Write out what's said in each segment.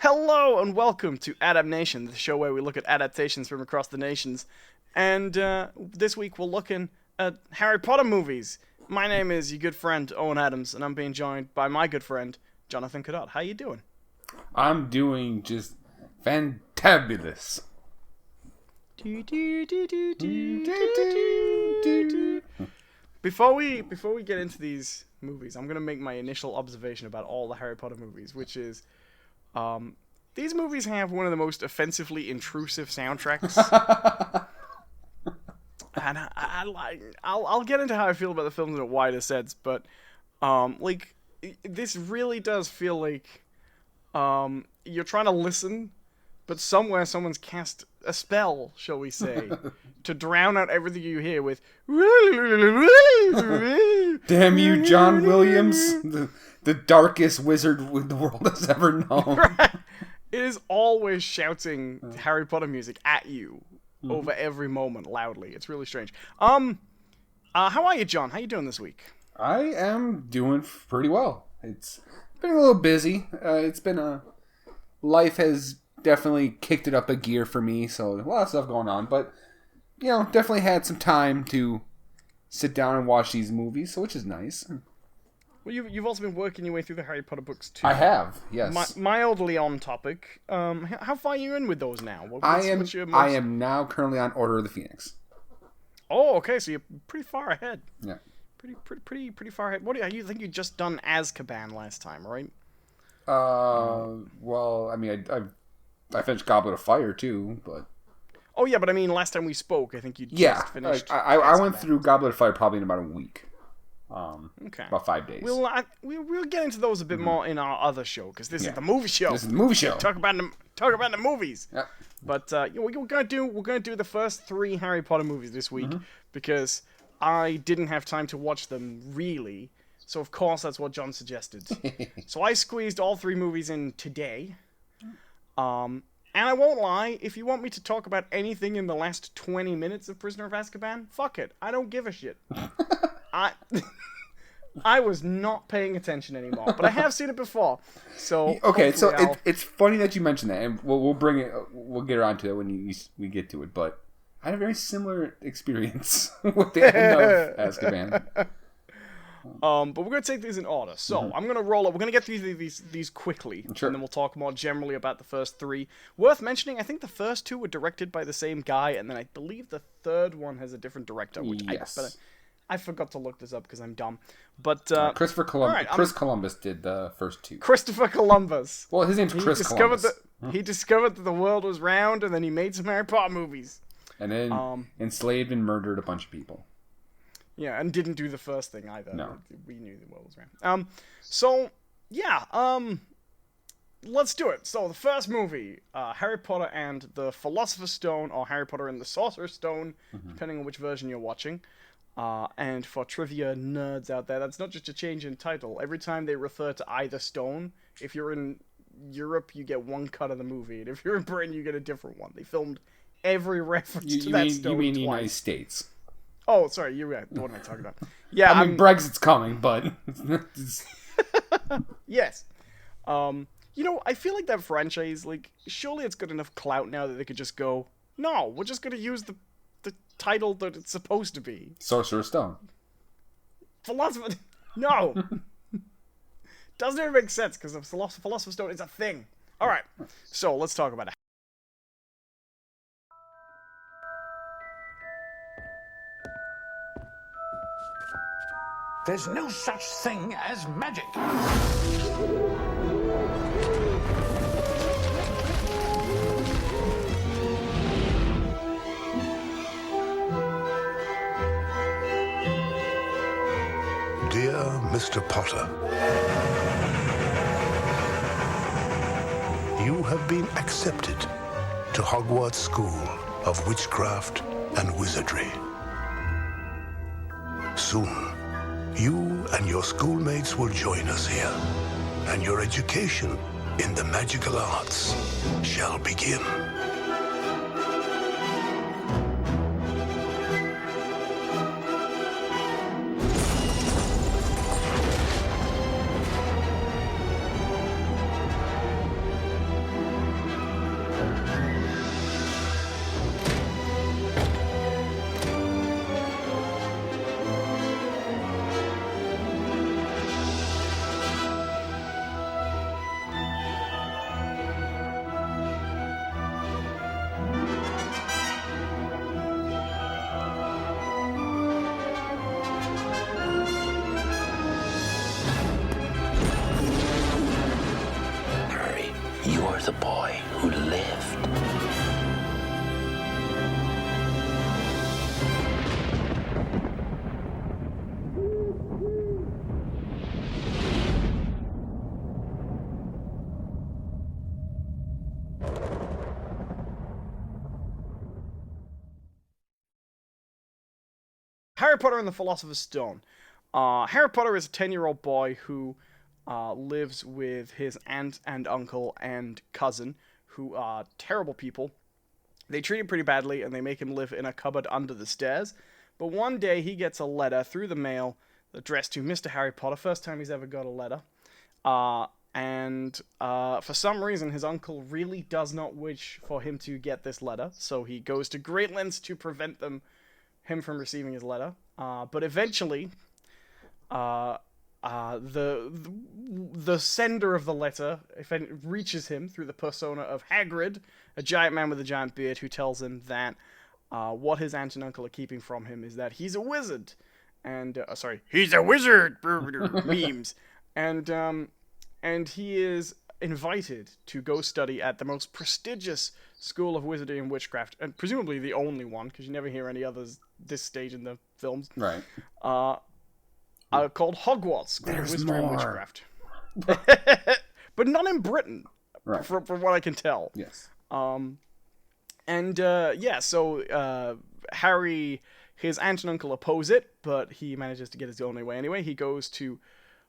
Hello and welcome to AdaptNation, the show where we look at adaptations from across the nations. And this week we're looking at Harry Potter movies. My name is your good friend Owen Adams, and I'm being joined by my good friend Jonathan Cadott. How you doing? I'm doing just fantabulous. Before we get into these movies, I'm gonna make my initial observation about all the Harry Potter movies, which is, these movies have one of the most offensively intrusive soundtracks. And I'll get into how I feel about the films in a wider sense, but this really does feel like you're trying to listen, but somewhere someone's cast a spell, shall we say, to drown out everything you hear with Damn you, John Williams, the darkest wizard the world has ever known. Right. It is always shouting Harry Potter music at you over every moment loudly. It's really strange. How are you, John? How you doing this week? I am doing pretty well. It's been a little busy. Life has definitely kicked it up a gear for me, so a lot of stuff going on. But, definitely had some time to sit down and watch these movies, which is nice. Well, you've also been working your way through the Harry Potter books too. I have, yes. Mildly on topic. How far are you in with those now? I am now currently on Order of the Phoenix. Oh, okay, so you're pretty far ahead. Yeah. Pretty far ahead. You think you just done Azkaban last time, right? Well, I mean, I finished Goblet of Fire too, but. Oh yeah, but I mean, last time we spoke, I think you just finished. I went through Goblet of Fire probably in about a week. Okay. About 5 days. We'll get into those a bit more in our other show, because this is the movie show. This is the movie show. Talk about the movies. Yeah. But we're gonna do the first 3 Harry Potter movies this week because I didn't have time to watch them really. So of course that's what John suggested. So I squeezed all 3 movies in today. And I won't lie, if you want me to talk about anything in the last 20 minutes of Prisoner of Azkaban, fuck it. I don't give a shit. I was not paying attention anymore, but I have seen it before. So okay, so it's funny that you mentioned that, and we'll bring it. We'll get around to it when we get to it. But I had a very similar experience with the end of Azkaban. But we're gonna take these in order. So I'm gonna roll up. We're gonna get through these quickly, sure. And then we'll talk more generally about the first 3. Worth mentioning, I think the first 2 were directed by the same guy, and then I believe the third one has a different director. Which yes. I forgot to look this up because I'm dumb. But Christopher Columbus. Chris Columbus did the first 2. Christopher Columbus. Well, his name's Chris Columbus. He discovered that the world was round, and then he made some Harry Potter movies. And then enslaved and murdered a bunch of people. Yeah, and didn't do the first thing either. No. We knew the world was round. Let's do it. So the first movie, Harry Potter and the Philosopher's Stone, or Harry Potter and the Sorcerer's Stone, depending on which version you're watching. And for trivia nerds out there, that's not just a change in title. Every time they refer to either stone, if you're in Europe, you get one cut of the movie, and if you're in Britain, you get a different one. They filmed every reference to that stone. You mean the twice. United States? Oh, sorry, you're right. What am I talking about? Yeah, I mean Brexit's coming, but yes. I feel like that franchise, surely it's got enough clout now that they could just go, no, we're just gonna use the title that it's supposed to be. Sorcerer's Stone. Philosopher. No. Doesn't even make sense because the Philosopher's Stone is a thing. All right. So let's talk about it. There's no such thing as magic. Dear Mr. Potter, you have been accepted to Hogwarts School of Witchcraft and Wizardry. Soon, you and your schoolmates will join us here, and your education in the magical arts shall begin. You're the boy who lived. Harry Potter and the Philosopher's Stone. Harry Potter is a 10-year-old boy who lives with his aunt and uncle and cousin, who are terrible people. They treat him pretty badly, and they make him live in a cupboard under the stairs. But one day he gets a letter through the mail addressed to Mr. Harry Potter, first time he's ever got a letter. And for some reason, his uncle really does not wish for him to get this letter, so he goes to great lengths to prevent him from receiving his letter. But eventually, the sender of the letter reaches him through the persona of Hagrid, a giant man with a giant beard, who tells him that what his aunt and uncle are keeping from him is that he's a wizard. And, he's a wizard! Memes. And he is invited to go study at the most prestigious school of wizardry and witchcraft, and presumably the only one, because you never hear any others this stage in the films. Right. Called Hogwarts School of Wizardry and Witchcraft. But not in Britain, right? From what I can tell. Yes. So Harry, his aunt and uncle oppose it, but he manages to get his own way anyway. He goes to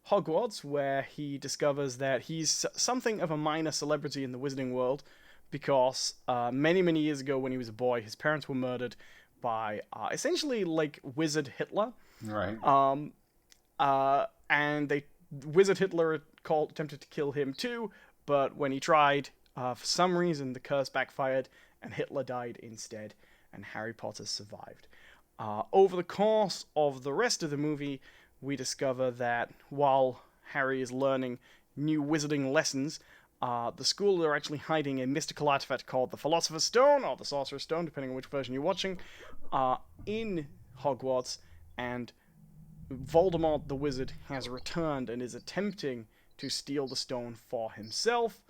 Hogwarts, where he discovers that he's something of a minor celebrity in the wizarding world, because many, many years ago when he was a boy, his parents were murdered by essentially like Wizard Hitler. Right. And Wizard Hitler attempted to kill him too, but when he tried, for some reason the curse backfired, and Hitler died instead, and Harry Potter survived. Over the course of the rest of the movie, we discover that while Harry is learning new wizarding lessons, the school are actually hiding a mystical artifact called the Philosopher's Stone, or the Sorcerer's Stone, depending on which version you're watching, in Hogwarts, and Voldemort the Wizard has returned and is attempting to steal the stone for himself.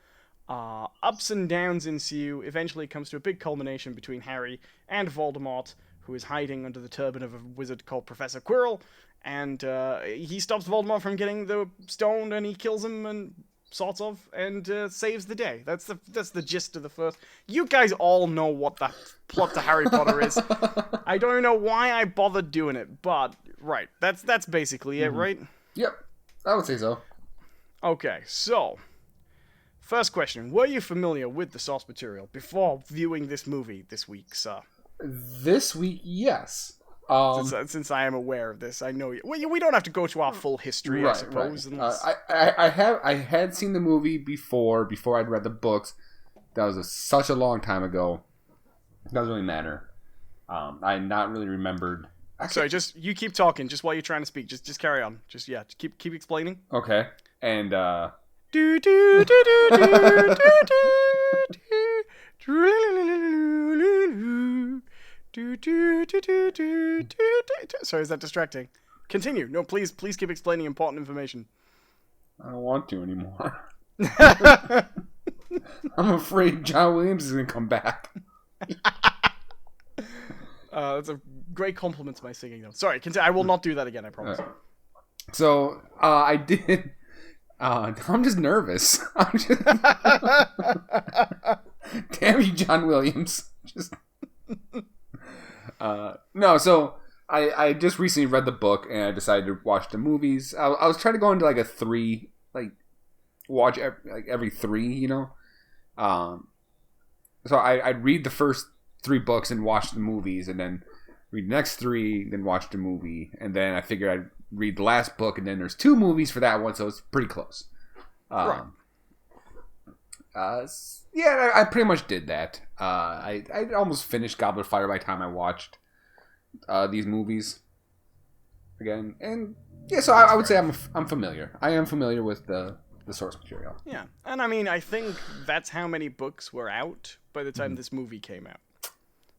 Ups and downs ensue. Eventually it comes to a big culmination between Harry and Voldemort, who is hiding under the turban of a wizard called Professor Quirrell, and he stops Voldemort from getting the stone, and he kills him, and sort of, and saves the day. That's the gist of the first. You guys all know what the plot to Harry Potter is. I don't even know why I bothered doing it, but right, that's basically it, right? Yep, I would say so. Okay, so first question: were you familiar with the source material before viewing this movie this week, sir? This week, yes. Since I am aware of this, I know you. Well, we don't have to go to our full history, I suppose. Right. I had seen the movie before I'd read the books. That was such a long time ago. It doesn't really matter. I not really remembered. Sorry, just you keep talking. Just while you're trying to speak, just carry on. Just keep explaining. Okay, and do do do do do do do. Sorry, is that distracting? Continue. No, please keep explaining important information. I don't want to anymore. I'm afraid John Williams is going to come back. That's a great compliment to my singing, though. Sorry, I will not do that again, I promise. So I did. I'm just nervous. Damn you, John Williams. Just no. So I just recently read the book and I decided to watch the movies. I was trying to go into like a 3, like watch every 3, you know. So I'd read the first 3 books and watch the movies, and then read the next 3, then watch the movie, and then I figured I'd read the last book, and then there's 2 movies for that one, so it's pretty close. Right. Yeah, I pretty much did that. I almost finished Goblet of Fire by the time I watched these movies again, and yeah, so I would say I'm familiar. I am familiar with the source material. Yeah, and I mean, I think that's how many books were out by the time this movie came out.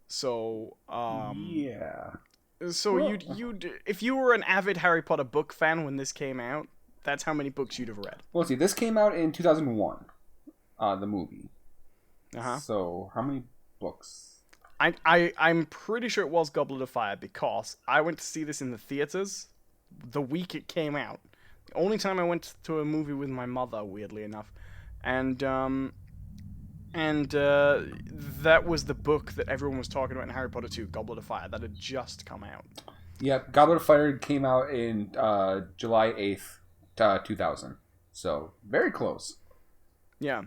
So, yeah. So you'd if you were an avid Harry Potter book fan when this came out, that's how many books you'd have read. Well, see, this came out in 2001, the movie. Uh-huh. So how many books? I'm pretty sure it was Goblet of Fire because I went to see this in the theaters the week it came out. The only time I went to a movie with my mother, weirdly enough, and that was the book that everyone was talking about in Harry Potter 2, Goblet of Fire, that had just come out. Yeah, Goblet of Fire came out in July 8th, 2000. So, very close. Yeah.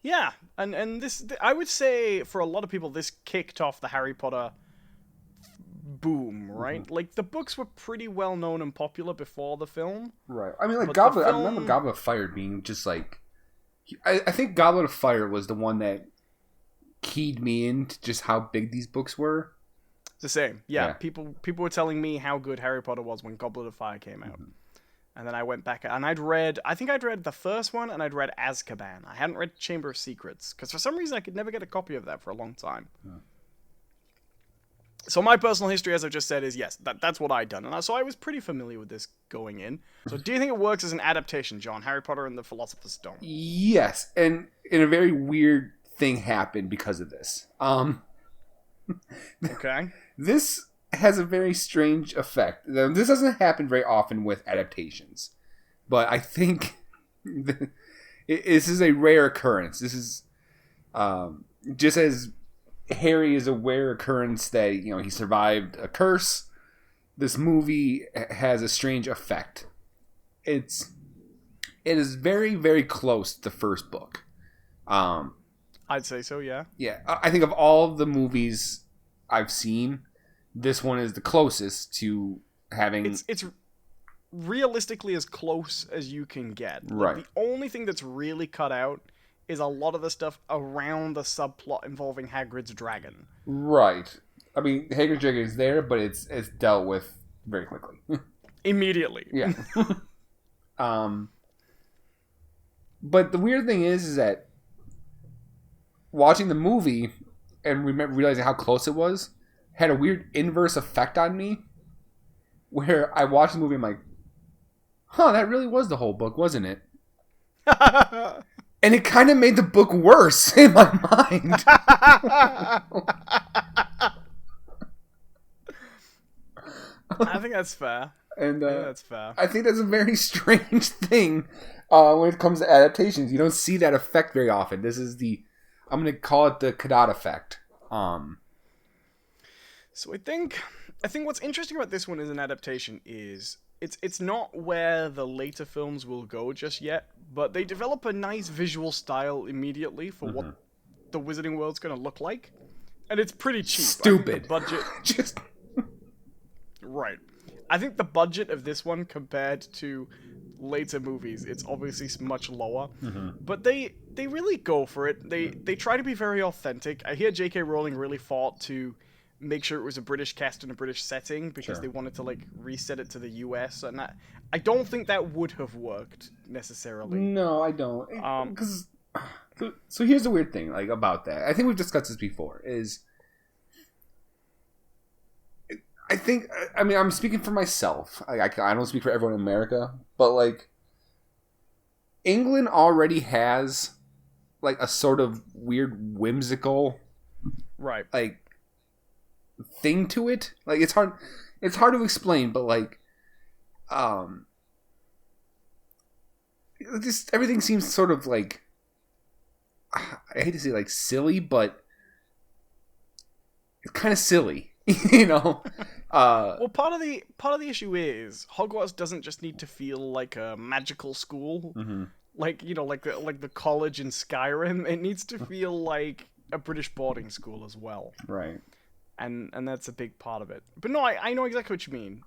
Yeah, and this, I would say, for a lot of people, this kicked off the Harry Potter boom, right? Mm-hmm. Like, the books were pretty well known and popular before the film. Right. I mean, like, I remember Goblet of Fire being just, like... I think Goblet of Fire was the one that keyed me into just how big these books were. It's the same. Yeah. People were telling me how good Harry Potter was when Goblet of Fire came out. Mm-hmm. And then I went back, and I'd read the first one, and I'd read Azkaban. I hadn't read Chamber of Secrets, because for some reason I could never get a copy of that for a long time. Yeah. So my personal history, as I've just said, is yes, that's what I'd done. And so I was pretty familiar with this going in. So do you think it works as an adaptation, John? Harry Potter and the Philosopher's Stone? Yes, and a very weird thing happened because of this. Okay. This has a very strange effect. This doesn't happen very often with adaptations. But I think this is a rare occurrence. This is just as Harry is a rare occurrence that, you know, he survived a curse. This movie has a strange effect. It is very, very close to the first book. I'd say so, yeah. Yeah, I think of all the movies I've seen, this one is the closest to having... It's realistically as close as you can get. Right. Like, the only thing that's really cut out is a lot of the stuff around the subplot involving Hagrid's dragon. Right. I mean, Hagrid's dragon is there, but it's dealt with very quickly. Immediately. Yeah. But the weird thing is that watching the movie and realizing how close it was had a weird inverse effect on me, where I watched the movie and I'm like, huh, that really was the whole book, wasn't it? And it kind of made the book worse in my mind. I think that's fair. And that's fair. I think that's a very strange thing when it comes to adaptations. You don't see that effect very often. This is I'm going to call it the Cadet effect. So I think what's interesting about this one as an adaptation is it's not where the later films will go just yet, but they develop a nice visual style immediately for what the Wizarding World's going to look like, and it's pretty cheap. Stupid. The budget, just right. I think the budget of this one compared to later movies, it's obviously much lower, but they really go for it. They try to be very authentic. I hear J.K. Rowling really fought to make sure it was a British cast in a British setting because they wanted to like reset it to the US, and I don't think that would have worked necessarily. No, I don't. Because so here's the weird thing like about that. I think we've discussed this before. I mean, I'm speaking for myself. I don't speak for everyone in America, but like England already has like a sort of weird whimsical, right? Like thing to it. Like it's hard to explain, but like just everything seems sort of like, I hate to say like silly, but it's kind of silly, you know. Well, part of the issue is Hogwarts doesn't just need to feel like a magical school, like the college in Skyrim. It needs to feel like a British boarding school as well, right? And that's a big part of it. But no, I know exactly what you mean.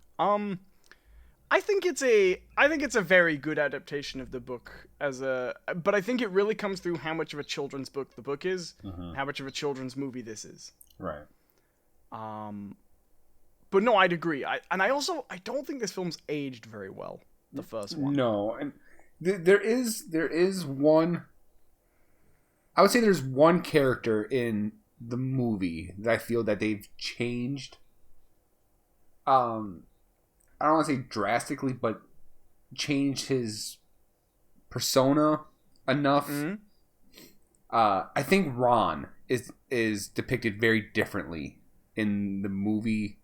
I think it's a very good adaptation of the book but I think it really comes through how much of a children's book the book is, how much of a children's movie this is. Right. But no, I'd agree. I don't think this film's aged very well. The first one. No, and there is one. I would say there's one character in the movie that I feel that they've changed. I don't want to say drastically, but changed his persona enough. I think Ron is depicted very differently in the movie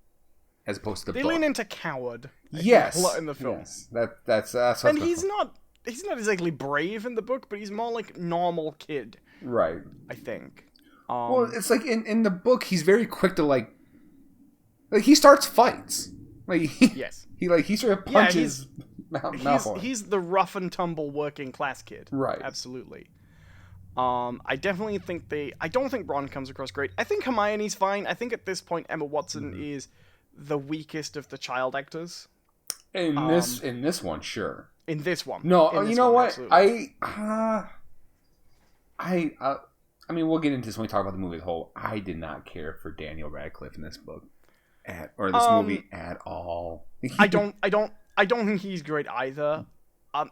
as opposed to the book. They lean into coward. Yes, a lot in the film. Yes. That's and he's not exactly brave in the book, but he's more like normal kid. Right. I think. Well, it's like in the book, he's very quick to like he starts fights. Like yes. He sort of punches Malfoy. He's the rough and tumble working class kid. Right. Absolutely. I definitely think I don't think Ron comes across great. I think Hermione's fine. I think at this point Emma Watson is the weakest of the child actors. In this one, sure. In this one. No, you know what? Absolutely. I mean, we'll get into this when we talk about the movie as a whole. I did not care for Daniel Radcliffe in this book or this movie at all. I don't think he's great either.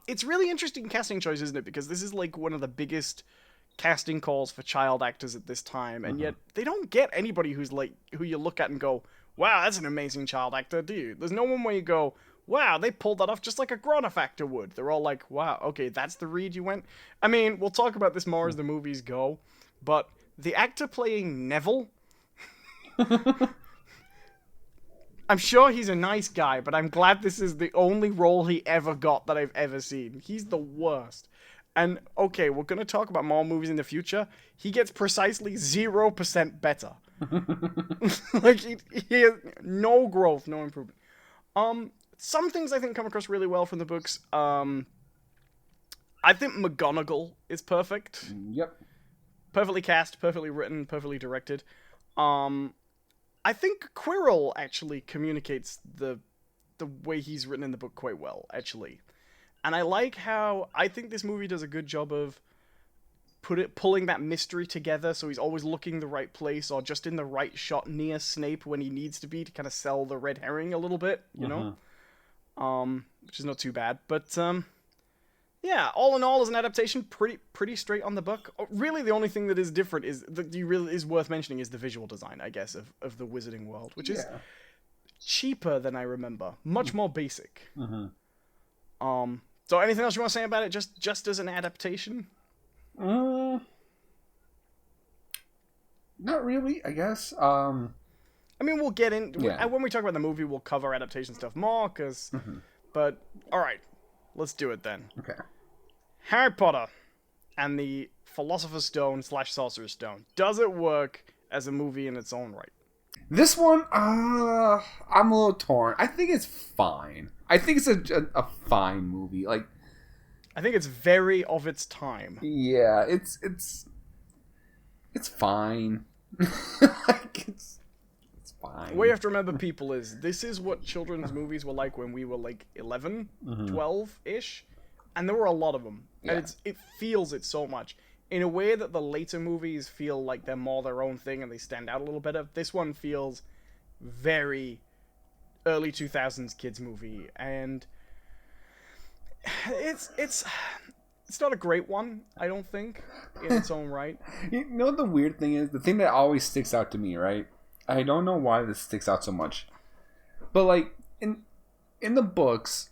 It's really interesting casting choice, isn't it? Because this is like one of the biggest casting calls for child actors at this time, and yet they don't get anybody who you look at and go, "Wow, that's an amazing child actor," do you? There's no one where you go, "Wow, they pulled that off just like a grown-up actor would." They're all like, "Wow, okay, that's the read you went." I mean, we'll talk about this more as the movies go, but the actor playing Neville. I'm sure he's a nice guy, but I'm glad this is the only role he ever got that I've ever seen. He's the worst. And, okay, we're going to talk about more movies in the future. He gets precisely 0% better. Like, he has no growth, no improvement. Some things I think come across really well from the books. I think McGonagall is perfect. Yep. Perfectly cast, perfectly written, perfectly directed. I think Quirrell actually communicates the way he's written in the book quite well, actually. And I like how I think this movie does a good job of pulling that mystery together, so he's always looking the right place or just in the right shot near Snape when he needs to be to kind of sell the red herring a little bit, you know? Which is not too bad. But yeah, all in all, as an adaptation, pretty straight on the book. Really, the only thing that is different is worth mentioning is the visual design, I guess, of the Wizarding World, which is cheaper than I remember, much more basic. So, anything else you want to say about it, just as an adaptation? Not really, I guess. I mean, we'll get in when we talk about the movie. We'll cover adaptation stuff more, but all right. Let's do it then. Okay. Harry Potter and the Philosopher's Stone / Sorcerer's Stone. Does it work as a movie in its own right? This one, I'm a little torn. I think it's fine. I think it's a fine movie. Like, I think it's very of its time. Yeah, it's fine. Like it's fine. What you have to remember, people, is this is what children's movies were like when we were like 11, 12-ish, and there were a lot of them. Yeah. And it feels it so much. In a way that the later movies feel like they're more their own thing and they stand out a little better, this one feels very early 2000s kids movie, and it's not a great one, I don't think, in its own right. You know what the weird thing is? The thing that always sticks out to me, right? I don't know why this sticks out so much, but like in the books,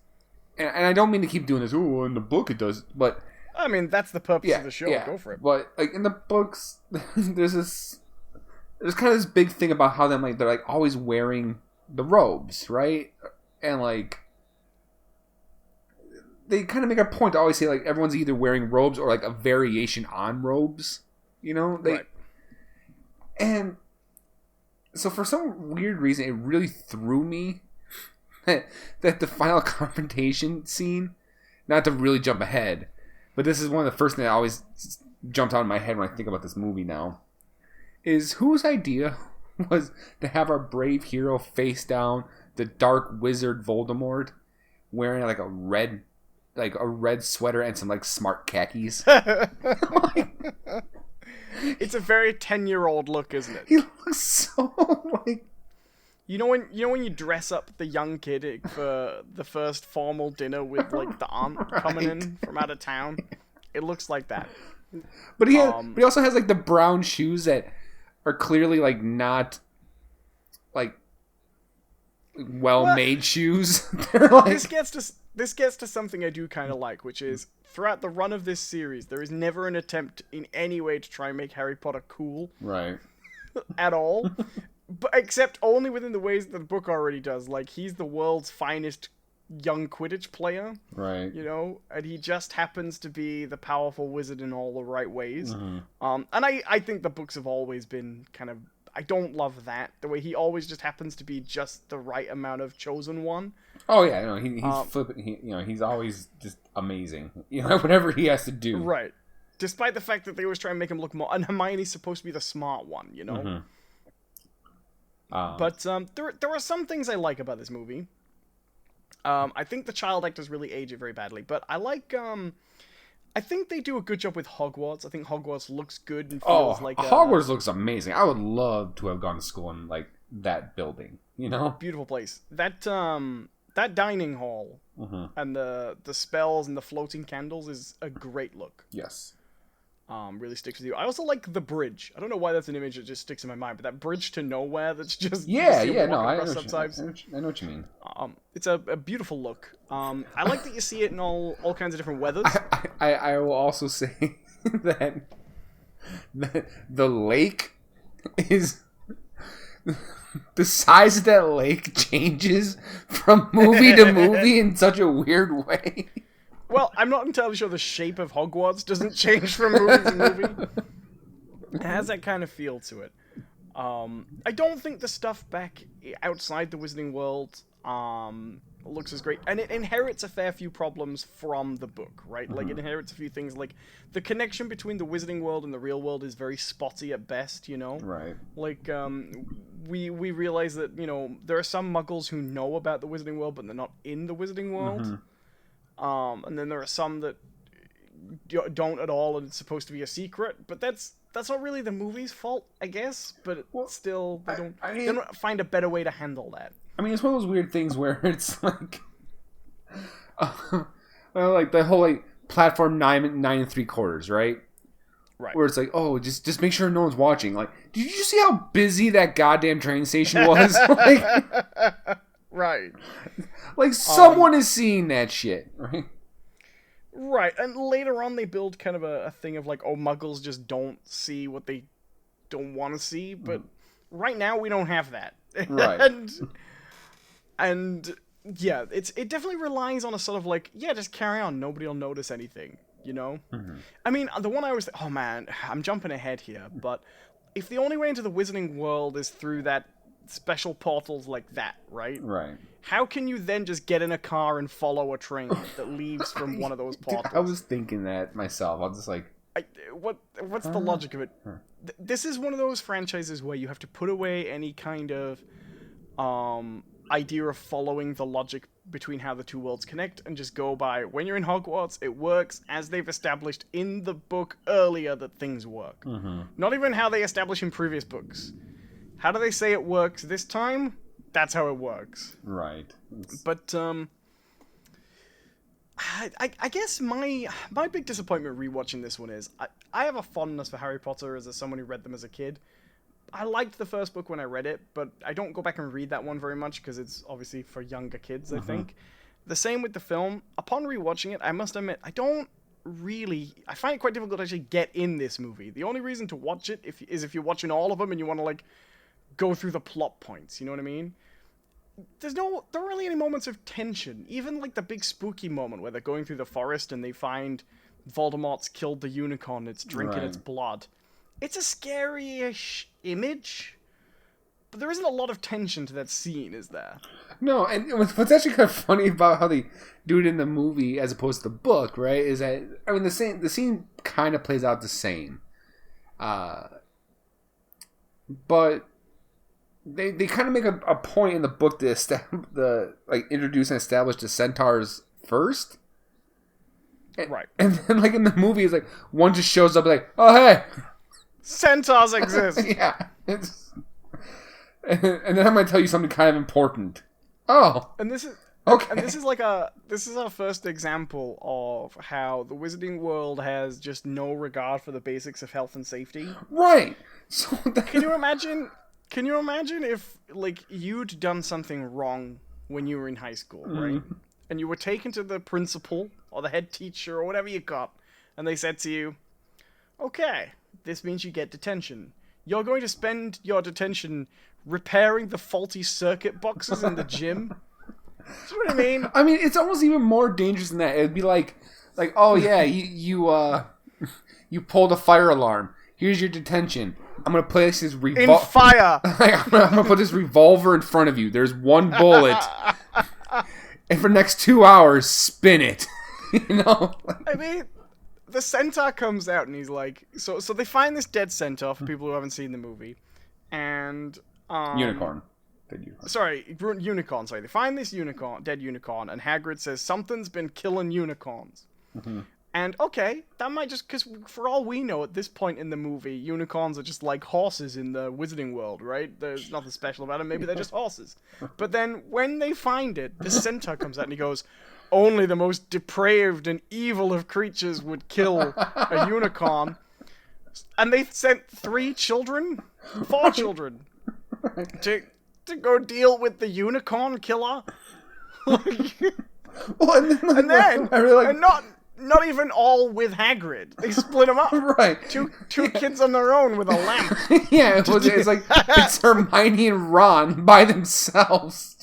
and I don't mean to keep doing this. Oh, in the book it does, but I mean that's the purpose of the show. Go for it. But like in the books, there's this there's kind of this big thing about how they're like always wearing the robes, right? And like they kind of make a point to always say like everyone's either wearing robes or like a variation on robes, you know? Right. And so for some weird reason, it really threw me that the final confrontation scene, not to really jump ahead, but this is one of the first things that always jumped out of my head when I think about this movie now, is whose idea was to have our brave hero face down the dark wizard Voldemort wearing like a red sweater and some like smart khakis. It's a very 10-year-old look, isn't it? He looks so like... You know when you dress up the young kid for the first formal dinner with like the aunt coming in from out of town? It looks like that. But he also has like the brown shoes that are clearly like not like well-made shoes. They're like... This gets to something I do kind of like, which is throughout the run of this series, there is never an attempt in any way to try and make Harry Potter cool. Right. At all. But except only within the ways that the book already does. Like, he's the world's finest young Quidditch player. Right. You know? And he just happens to be the powerful wizard in all the right ways. Mm-hmm. And I think the books have always been kind of... I don't love that. The way he always just happens to be just the right amount of chosen one. Oh, yeah. No, he's flipping... he's always just amazing. You know, whatever he has to do. Right. Despite the fact that they always try and make him look more... And Hermione's supposed to be the smart one, you know? Mm-hmm. But there are some things I like about this movie. I think the child actors really age it very badly, but I like... I think they do a good job with Hogwarts. I think Hogwarts looks good and feels like... Hogwarts looks amazing. I would love to have gone to school in, like, that building, you know? Beautiful place. That dining hall and the spells and the floating candles is a great look. Yes. Really sticks with you. I also like the bridge. I don't know why that's an image that just sticks in my mind, but that bridge to nowhere that's just... I know what you mean. It's a beautiful look. I like that you see it in all kinds of different weathers. I will also say that the lake is... The size of that lake changes from movie to movie in such a weird way. Well, I'm not entirely sure the shape of Hogwarts doesn't change from movie to movie. It has that kind of feel to it. I don't think the stuff back outside the Wizarding World looks as great. And it inherits a fair few problems from the book, right? Mm-hmm. Like, it inherits a few things. Like, the connection between the Wizarding World and the real world is very spotty at best, you know? Right. Like, we realize that, you know, there are some muggles who know about the Wizarding World, but they're not in the Wizarding World. Mm-hmm. And then there are some that don't at all, and it's supposed to be a secret. But that's not really the movie's fault, I guess. But still, they don't find a better way to handle that. I mean, it's one of those weird things where it's like, like the whole like platform 9 3/4, right? Right. Where it's like, oh, just make sure no one's watching. Like, did you see how busy that goddamn train station was? Like, right. Like, someone is seeing that shit, right? Right, and later on they build kind of a thing of like, oh, muggles just don't see what they don't want to see, but right now we don't have that. Right. and yeah, it definitely relies on a sort of like, yeah, just carry on, nobody will notice anything, you know? Mm-hmm. I mean, the one I was, oh man, I'm jumping ahead here, but if the only way into the Wizarding World is through that special portals like that, right? Right. How can you then just get in a car and follow a train that leaves from one of those portals? Dude, I was thinking that myself. I was just like... What's the logic of it? This is one of those franchises where you have to put away any kind of idea of following the logic between how the two worlds connect and just go by, when you're in Hogwarts, it works as they've established in the book earlier that things work. Mm-hmm. Not even how they establish in previous books. How do they say it works this time? That's how it works. Right. But, I guess my big disappointment rewatching this one is, I have a fondness for Harry Potter as someone who read them as a kid. I liked the first book when I read it, but I don't go back and read that one very much because it's obviously for younger kids, I think. The same with the film. Upon rewatching it, I must admit, I don't I find it quite difficult to actually get in this movie. The only reason to watch it is if you're watching all of them and you want to like go through the plot points. You know what I mean? There aren't really any moments of tension. Even like the big spooky moment where they're going through the forest and they find Voldemort's killed the unicorn. It's drinking its blood. It's a scary-ish image, but there isn't a lot of tension to that scene, is there? No, and what's actually kind of funny about how they do it in the movie as opposed to the book, right, is that, I mean, the scene kind of plays out the same. But they kind of make a point in the book to introduce and establish the centaurs first. Right. And then, like, in the movie, it's like, one just shows up like, oh, hey! Centaurs exist! Yeah. And then I'm going to tell you something kind of important. Oh. And this is... Okay. And this is our first example of how the Wizarding World has just no regard for the basics of health and safety. Right. So Can you imagine if, like, you'd done something wrong when you were in high school, right? And you were taken to the principal or the head teacher or whatever you got, and they said to you, okay, this means you get detention. You're going to spend your detention repairing the faulty circuit boxes in the gym? Do you know what I mean? I mean, it's almost even more dangerous than that. It'd be like, oh yeah, you pulled a fire alarm. Here's your detention. I'm gonna place this In fire! I'm gonna put this revolver in front of you. There's one bullet. And for the next 2 hours, spin it. You know? I mean, the centaur comes out and he's like... So they find this dead centaur, for people who haven't seen the movie. And... Unicorn. Sorry, unicorn. Sorry, they find this dead unicorn, and Hagrid says, something's been killing unicorns. Mm-hmm. And, okay, that might just... Because for all we know, at this point in the movie, unicorns are just like horses in the Wizarding World, right? There's nothing special about them. Maybe they're just horses. But then, when they find it, the centaur comes out and he goes, only the most depraved and evil of creatures would kill a unicorn. And they sent 4 children, to go deal with the unicorn killer. And not even all with Hagrid. They split them up. Right. Two kids on their own with a lamp. Yeah, it's like it's Hermione and Ron by themselves.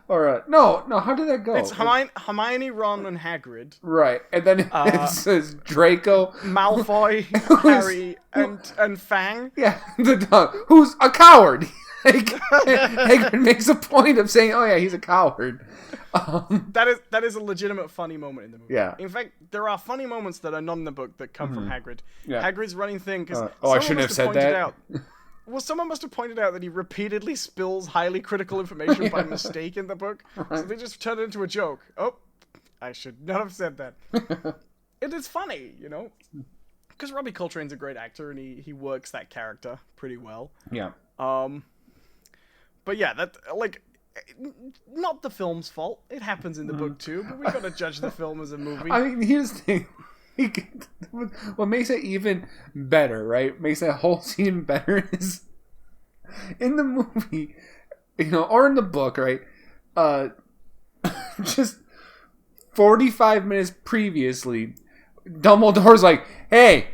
Or no, how did that go? It's Hermione, Ron, and Hagrid. Right, and then it says Draco, Malfoy, Harry, and Fang. Yeah, the dog, who's a coward. Hagrid makes a point of saying, "Oh yeah, he's a coward." That is a legitimate funny moment in the movie. Yeah. In fact, there are funny moments that are not in the book that come from Hagrid. Yeah. Hagrid's running thing because I shouldn't have said that. Well, someone must have pointed out that he repeatedly spills highly critical information by mistake in the book, so they just turn it into a joke. Oh, I should not have said that. It is funny, you know, because Robbie Coltrane's a great actor and he works that character pretty well. Yeah. But yeah, that like. Not the film's fault. It happens in the book too, but we gotta judge the film as a movie. I mean, here's the thing. What makes it even better, right? Makes that whole scene better is in the movie, you know, or in the book, right? Just 45 minutes previously, Dumbledore's like, "Hey,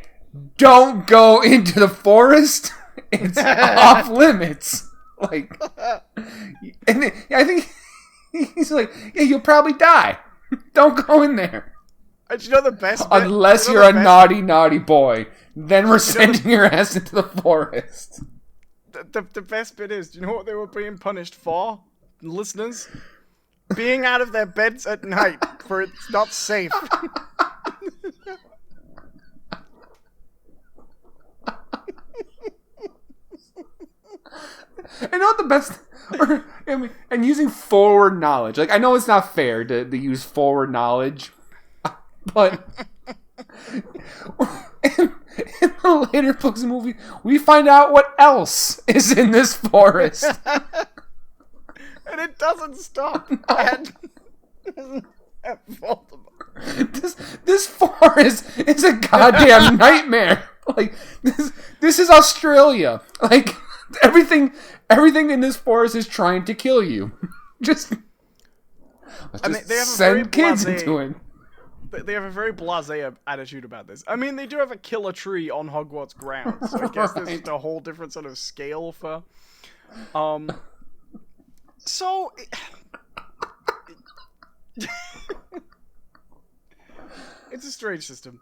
don't go into the forest. It's off limits." Like, and then, I think he's like, "Yeah, you'll probably die. Don't go in there." And you know the best bit? Unless you're a naughty boy, then we're sending your ass into the forest. The best bit is, do you know what they were being punished for, listeners? Being out of their beds at night, for it's not safe. I know the best, and using forward knowledge. Like, I know it's not fair to use forward knowledge, but in the later books and movie, we find out what else is in this forest. And it doesn't stop at Voldemort. This forest is a goddamn nightmare. Like, this is Australia. Like, everything in this forest is trying to kill you. Let's they have send kids into it. They have a very blasé attitude about this. I mean, they do have a killer tree on Hogwarts grounds, so I guess there's just a whole different sort of scale for. So. It's a strange system.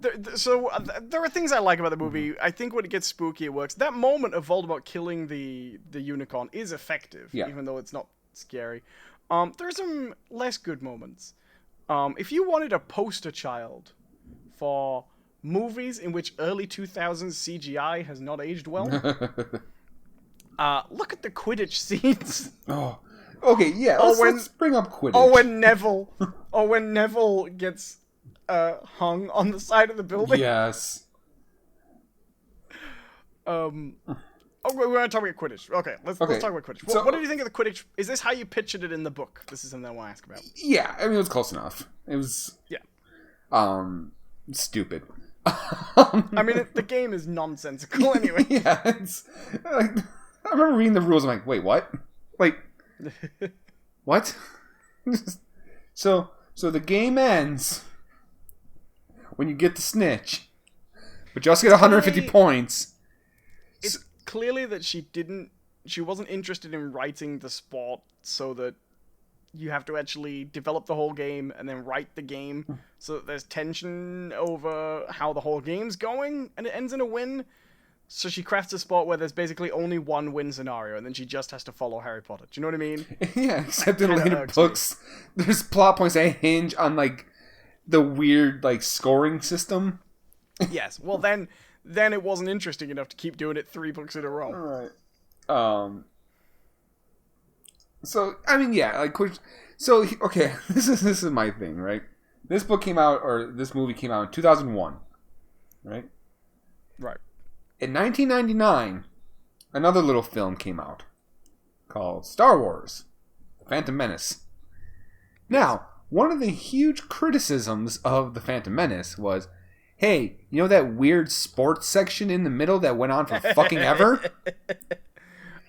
There are things I like about the movie. I think when it gets spooky, it works. That moment of Voldemort killing the unicorn is effective, even though it's not scary. There's some less good moments. If you wanted a poster child for movies in which early 2000s CGI has not aged well, look at the Quidditch scenes. Oh, okay, yeah. Let's bring up Quidditch. When Neville gets hung on the side of the building. Yes. We're going to talk about Quidditch. Okay, let's talk about Quidditch. What did you think of the Quidditch? Is this how you pictured it in the book? This is something I want to ask about. Yeah, I mean, it was close enough. It was... Yeah. Stupid. I mean, the game is nonsensical anyway. Yeah, it's... Like, I remember reading the rules, I'm like, wait, what? Like, what? So the game ends when you get the snitch, but you also get 150 points. It's clearly that she wasn't interested in writing the sport so that you have to actually develop the whole game and then write the game so that there's tension over how the whole game's going and it ends in a win. So she crafts a sport where there's basically only one win scenario and then she just has to follow Harry Potter. Do you know what I mean? Yeah, except in later books, there's plot points that hinge on, like, the weird, like, scoring system. Yes, well then it wasn't interesting enough to keep doing it 3 books in a row. Alright. So, I mean, yeah, like, so, okay, this is my thing, right? This movie came out in 2001, right? Right. In 1999, another little film came out called Star Wars: The Phantom Menace. Now, one of the huge criticisms of The Phantom Menace was, hey, you know that weird sports section in the middle that went on for fucking ever?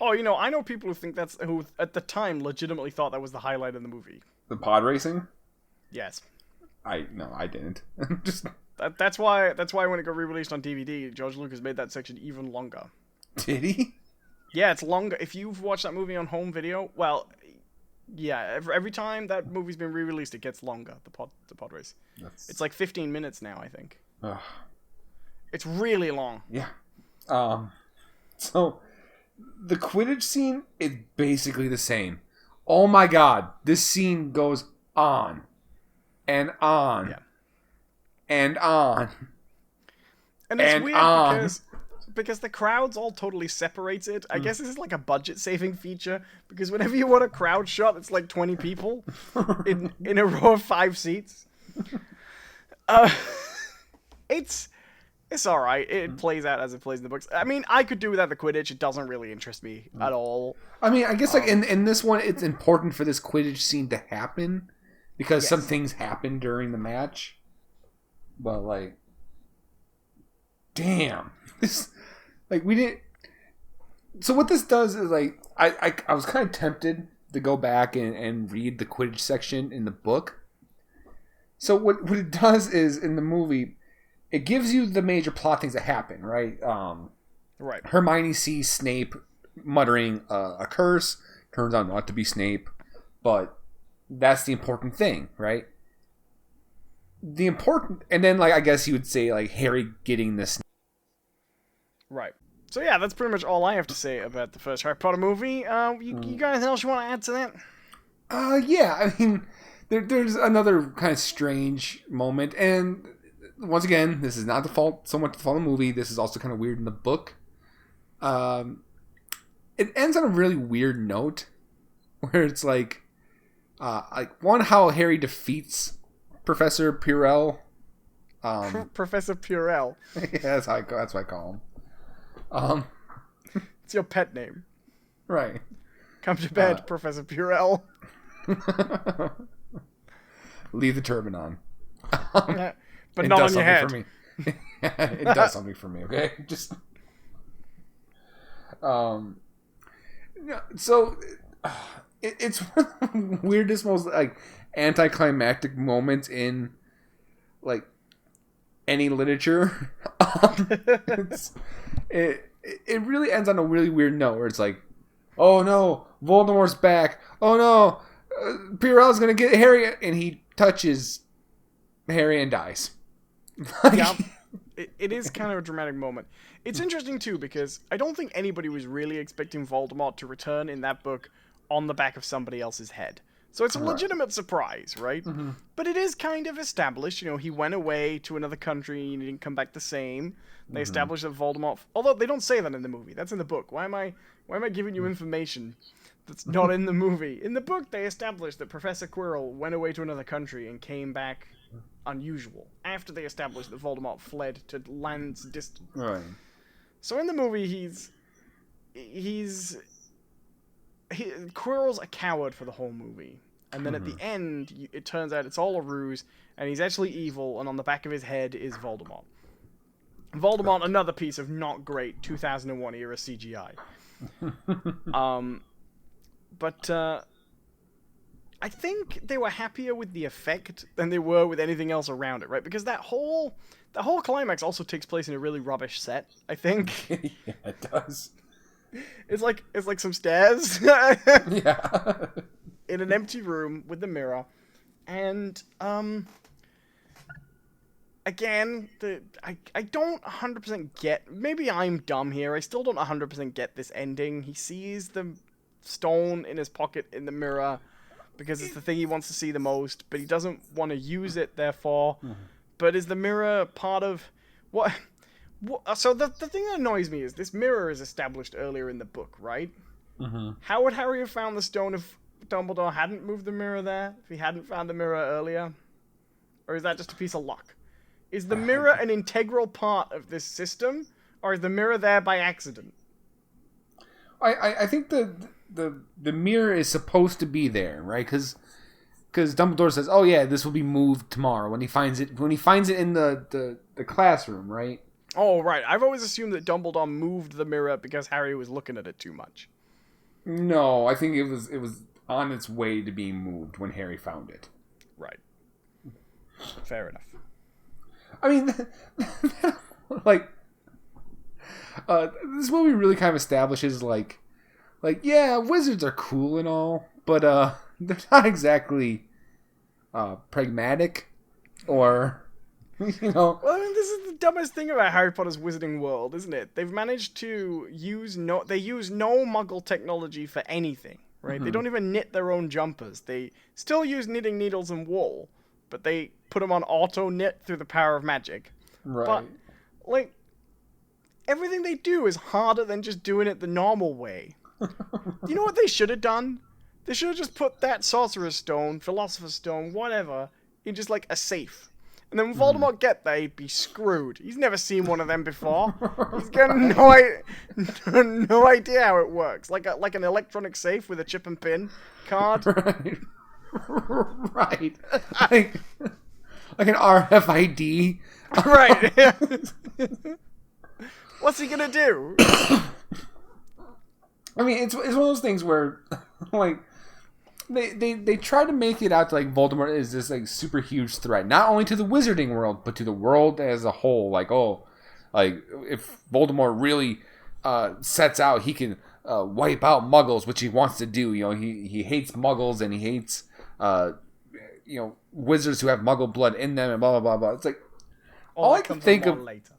Oh, I know people who at the time legitimately thought that was the highlight of the movie. The pod racing? Yes. I didn't. Just... That's why when it got re-released on DVD, George Lucas made that section even longer. Did he? Yeah, it's longer. If you've watched that movie on home video, well, yeah, every time that movie's been re-released, it gets longer. The pod race. It's like 15 minutes now, I think. Ugh. It's really long. Yeah. So the Quidditch scene is basically the same. Oh my god, this scene goes on and on. Yeah. And on. And it's weird because the crowd's all totally separated. I guess this is like a budget-saving feature, because whenever you want a crowd shot, it's like 20 people in a row of 5 seats. It's alright. It plays out as it plays in the books. I mean, I could do without the Quidditch. It doesn't really interest me at all. I mean, I guess like in this one, it's important for this Quidditch scene to happen, because some things happen during the match. But, like, damn. This, like, we didn't... So what this does is, like, I was kind of tempted to go back and read the Quidditch section in the book. So what it does is, in the movie, it gives you the major plot things that happen, right? Right. Hermione sees Snape muttering a curse. Turns out not to be Snape. But that's the important thing, right? And then, like, I guess you would say, like, Harry getting this. Right. So yeah, that's pretty much all I have to say about the first Harry Potter movie. You got anything else you want to add to that? Yeah, I mean, there's another kind of strange moment, and once again, this is not so much the fault of the movie. This is also kind of weird in the book. It ends on a really weird note, where it's like one, how Harry defeats Professor Purell. Professor Purell. Yeah, that's what I call him. It's your pet name. Right. Come to bed, Professor Purell. Leave the turban on. But not on your head. For me. It does something for me, okay? Just... So... It's one of the weirdest, most, like, anticlimactic moments in like any literature. It really ends on a really weird note where it's like, oh no, Voldemort's back. Oh no, Pirel's gonna get Harry, and he touches Harry and dies. Yeah, it is kind of a dramatic moment. It's interesting too because I don't think anybody was really expecting Voldemort to return in that book on the back of somebody else's head. So it's a legitimate surprise, right? Mm-hmm. But it is kind of established. You know, he went away to another country and he didn't come back the same. They established that Voldemort... Although they don't say that in the movie. That's in the book. Why am I giving you information that's not in the movie? In the book, they established that Professor Quirrell went away to another country and came back unusual. After they established that Voldemort fled to lands distant. Right. So in the movie, Quirrell's a coward for the whole movie. And then at the end, it turns out it's all a ruse, and he's actually evil, and on the back of his head is Voldemort. Voldemort, another piece of not great 2001 era CGI. But I think they were happier with the effect than they were with anything else around it, right? Because that whole climax also takes place in a really rubbish set, I think. Yeah, it does. It's like some stairs. Yeah. In an empty room with the mirror. And again, I don't 100% get... Maybe I'm dumb here. I still don't 100% get this ending. He sees the stone in his pocket in the mirror because it's the thing he wants to see the most, but he doesn't want to use it, therefore. But is the mirror part of... What? So the thing that annoys me is this mirror is established earlier in the book, right? How would Harry have found the stone if Dumbledore hadn't moved the mirror there? If he hadn't found the mirror earlier? Or is that just a piece of luck? Is the mirror an integral part of this system? Or is the mirror there by accident? I think the mirror is supposed to be there, right? Because Dumbledore says, "Oh yeah, this will be moved tomorrow." When he finds it in the classroom, right? Oh right, I've always assumed that Dumbledore moved the mirror because Harry was looking at it too much. No, I think it was on its way to being moved when Harry found it. Right. Fair enough. I mean, like, this movie really kind of establishes, like, yeah, wizards are cool and all, but they're not exactly pragmatic or, you know. Well, I mean, this is the dumbest thing about Harry Potter's Wizarding World, isn't it? They've managed to use no Muggle technology for anything, right? They don't even knit their own jumpers. They still use knitting needles and wool, but they put them on auto knit through the power of magic. Right. But, like, everything they do is harder than just doing it the normal way. You know what they should have done? They should have just put that Sorcerer's Stone, Philosopher's Stone, whatever, in just, like, a safe. And then when Voldemort get there, he'd be screwed. He's never seen one of them before. He's got no idea how it works. Like an electronic safe with a chip and pin card. Right. Like an RFID. Right. What's he gonna do? I mean, it's one of those things where, like, they try to make it out to, like, Voldemort is this, like, super huge threat, not only to the wizarding world, but to the world as a whole. Like, oh, like, if Voldemort really sets out, he can wipe out Muggles, which he wants to do. You know, he hates Muggles, and he hates, you know, wizards who have Muggle blood in them, and blah, blah, blah, blah. It's like, all I can think of... later.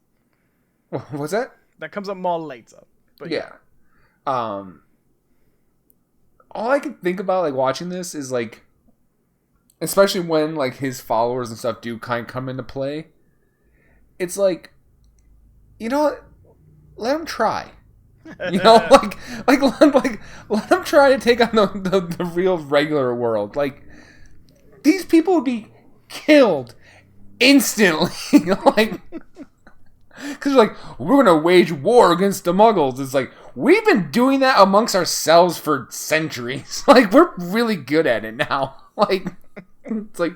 What's that? That comes up more later. But yeah. All I can think about, like, watching this is, like, especially when, like, his followers and stuff do kind of come into play, it's like, you know what? Let him try. You know, let him try to take on the real regular world. Like, these people would be killed instantly. Like, because like, we're gonna wage war against the Muggles. It's like, we've been doing that amongst ourselves for centuries. Like, we're really good at it now. Like, it's like,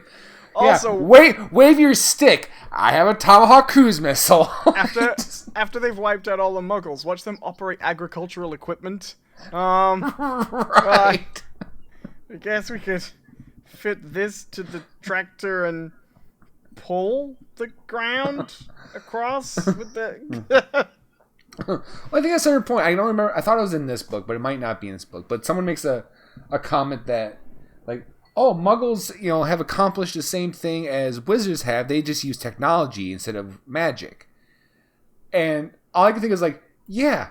also, yeah, wave your stick. I have a Tomahawk cruise missile. After they've wiped out all the Muggles, watch them operate agricultural equipment. Right. I guess we could fit this to the tractor and pull the ground across with the... Well, I think at a certain point, I don't remember. I thought it was in this book, but it might not be in this book. But someone makes a comment that, like, oh, Muggles, have accomplished the same thing as wizards have. They just use technology instead of magic. And all I can think is like, yeah,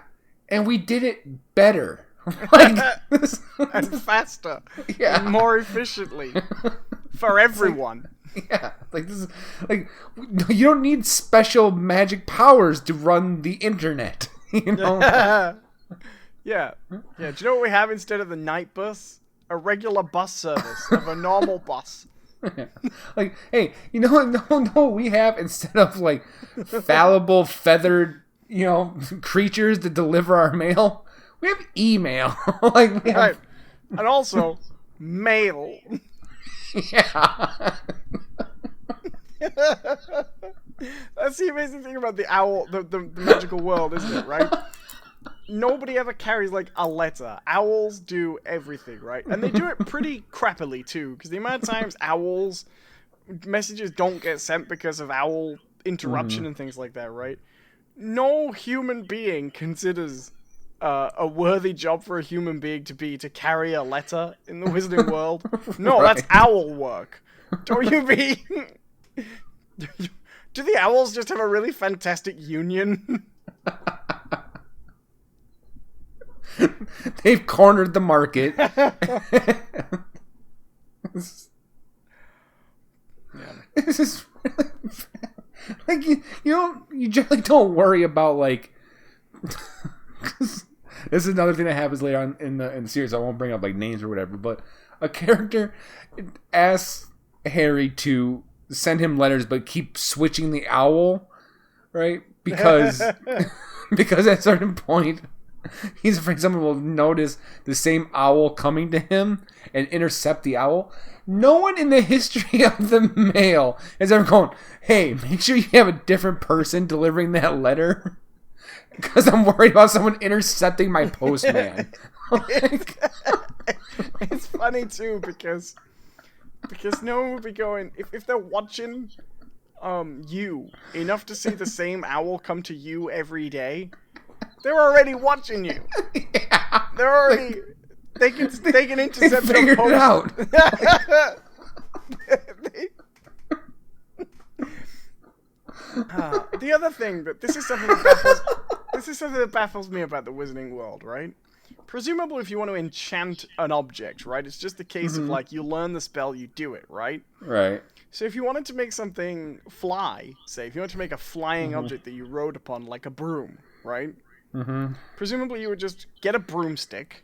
and we did it better, like, and faster, yeah, and more efficiently for everyone. Yeah, like this is like you don't need special magic powers to run the internet. Yeah. Yeah. Do you know what we have instead of the night bus? A regular bus service of a normal bus. Like, hey, no, we have instead of like fallible feathered, creatures to deliver our mail, we have email. Like, we have... Right. And also mail. Yeah. That's the amazing thing about the owl, the magical world, isn't it, right? Nobody ever carries, like, a letter. Owls do everything, right? And they do it pretty crappily, too, because the amount of times messages don't get sent because of owl interruption and things like that, right? No human being considers a worthy job for a human being to carry a letter in the wizarding world. No, Right. That's owl work. Don't you be... Do the owls just have a really fantastic union? They've cornered the market. This is like you generally don't worry about like. This is another thing that happens later on in the series. I won't bring up like names or whatever, but a character asks Harry to send him letters, but keep switching the owl, right? Because at a certain point, he's afraid someone will notice the same owl coming to him and intercept the owl. No one in the history of the mail has ever gone, hey, make sure you have a different person delivering that letter, because I'm worried about someone intercepting my postman. It's funny too because no one would be going if they're watching you enough to see the same owl come to you every day. They're already watching you. Yeah. They're already they can intercept They figured your it out. The other thing that this is something that baffles me about the Wizarding world, right? Presumably, if you want to enchant an object, right, it's just a case of like you learn the spell, you do it, right? Right. So if you wanted to make something fly, say, if you wanted to make a flying object that you rode upon, like a broom, right? Mm-hmm. Presumably, you would just get a broomstick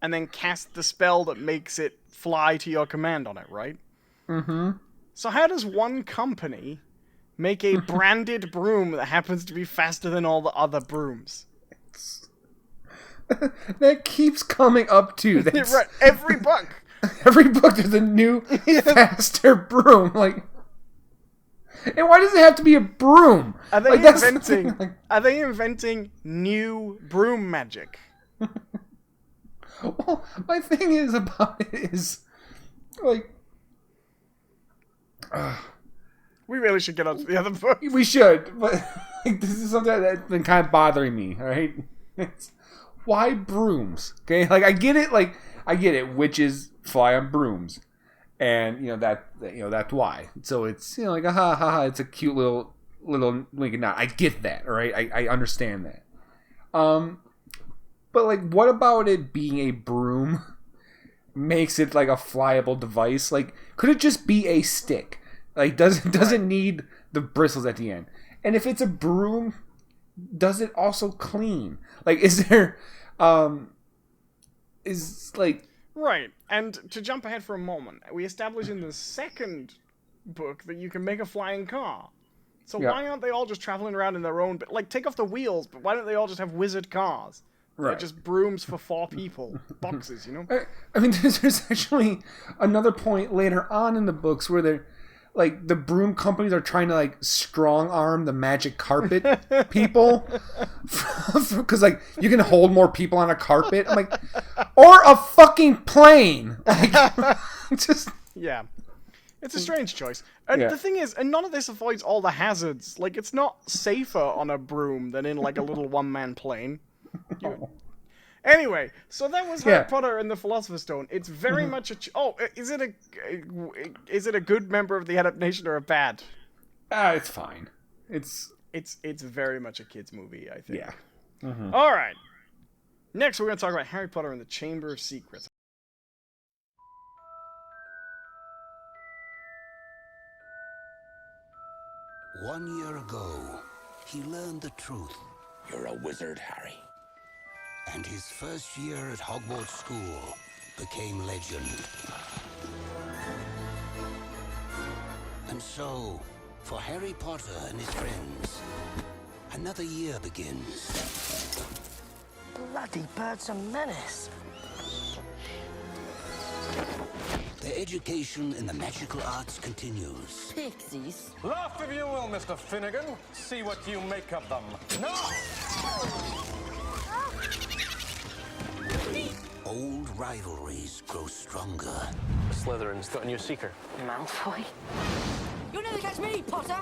and then cast the spell that makes it fly to your command on it, right? Mm-hmm. So how does one company make a branded broom that happens to be faster than all the other brooms? That keeps coming up too. That's... Right, every book. Every book there's a new, faster broom. Like, and why does it have to be a broom? Are they like, inventing? Are they inventing new broom magic? Well, my thing is about it is like, we really should get on to the other book. we should, but like, this is something that's been kind of bothering me. All right, why brooms? Okay, like I get it. Like I get it. Witches fly on brooms, and that's why. So it's like a ha ha ha. It's a cute little wink and nod. I get that. All right, I understand that. But like, what about it being a broom makes it like a flyable device? Like, could it just be a stick? Like, doesn't need the bristles at the end. And if it's a broom, does it also clean? Like, is there, is like... Right, and to jump ahead for a moment, we established in the second book that you can make a flying car. So why aren't they all just traveling around in their own... Like, take off the wheels, but why don't they all just have wizard cars? Right. They're just brooms for 4 people. Boxes, I mean, there's actually another point later on in the books where they're... Like, the broom companies are trying to, like, strong-arm the magic carpet people. Because, like, you can hold more people on a carpet. I'm like, or a fucking plane. Like, just... Yeah. It's a strange choice. And Yeah. the thing is, and none of this avoids all the hazards. Like, it's not safer on a broom than in, like, a little one-man plane. Anyway, so that was Harry Potter and the Philosopher's Stone. It's very much a... is it a good member of the AdaptNation or a bad? It's fine. It's very much a kid's movie, I think. Yeah. All right. Next, we're going to talk about Harry Potter and the Chamber of Secrets. One year ago, he learned the truth, You're a wizard, Harry. and his first year at Hogwarts School became legend. And so, for Harry Potter and his friends, another year begins. Bloody bird's a menace. Their education in the magical arts continues. Pixies. Laugh if you will, Mr. Finnegan. See what you make of them. No! Old rivalries grow stronger. Slytherin's got a new seeker. Malfoy. You'll never catch me, Potter!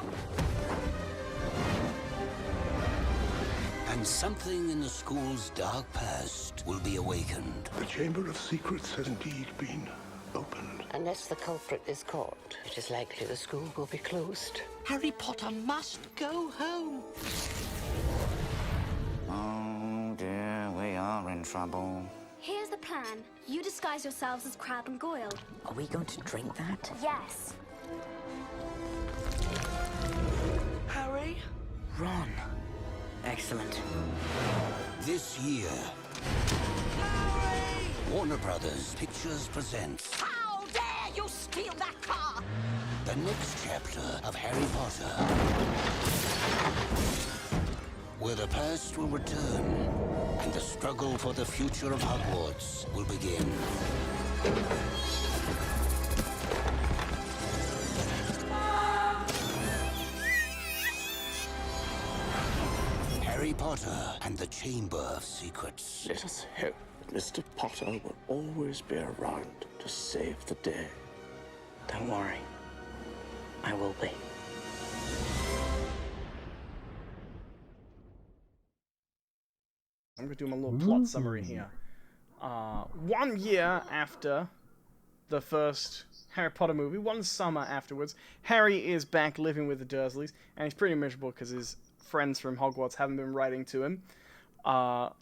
And something in the school's dark past will be awakened. The Chamber of Secrets has indeed been opened. Unless the culprit is caught, it is likely the school will be closed. Harry Potter must go home. Oh dear, we are in trouble. Here's the plan. You disguise yourselves as Crab and Goyle. Are we going to drink that? Yes. Harry? Ron. Excellent. This year, Warner Brothers Pictures presents How dare you steal that car! the next chapter of Harry Potter, where the past will return and the struggle for the future of Hogwarts will begin. Harry Potter and the Chamber of Secrets. Let us hope that Mr. Potter will always be around to save the day. Don't worry. I will be. I'm going to do my little plot summary here. 1 year after the first Harry Potter movie, 1 summer afterwards, Harry is back living with the Dursleys, and he's pretty miserable because his friends from Hogwarts haven't been writing to him.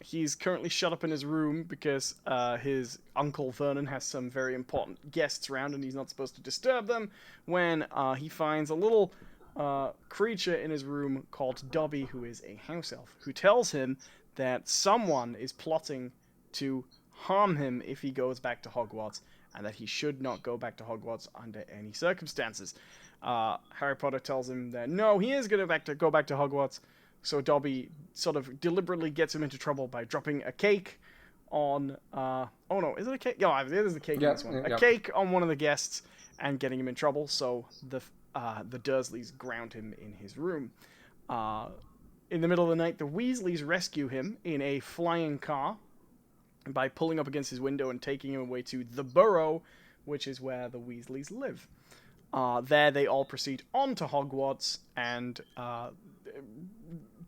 He's currently shut up in his room because his uncle Vernon has some very important guests around and he's not supposed to disturb them, when he finds a little creature in his room called Dobby, who is a house elf, who tells him that someone is plotting to harm him if he goes back to Hogwarts, and that he should not go back to Hogwarts under any circumstances. Harry Potter tells him that no, he is going to go back to Hogwarts, so Dobby sort of deliberately gets him into trouble by dropping a cake on... oh no, is it a cake? Yeah, it is a cake in this one. A cake on one of the guests and getting him in trouble, so the Dursleys ground him in his room. In the middle of the night, the Weasleys rescue him in a flying car by pulling up against his window and taking him away to the Burrow, which is where the Weasleys live. There they all proceed on to Hogwarts, and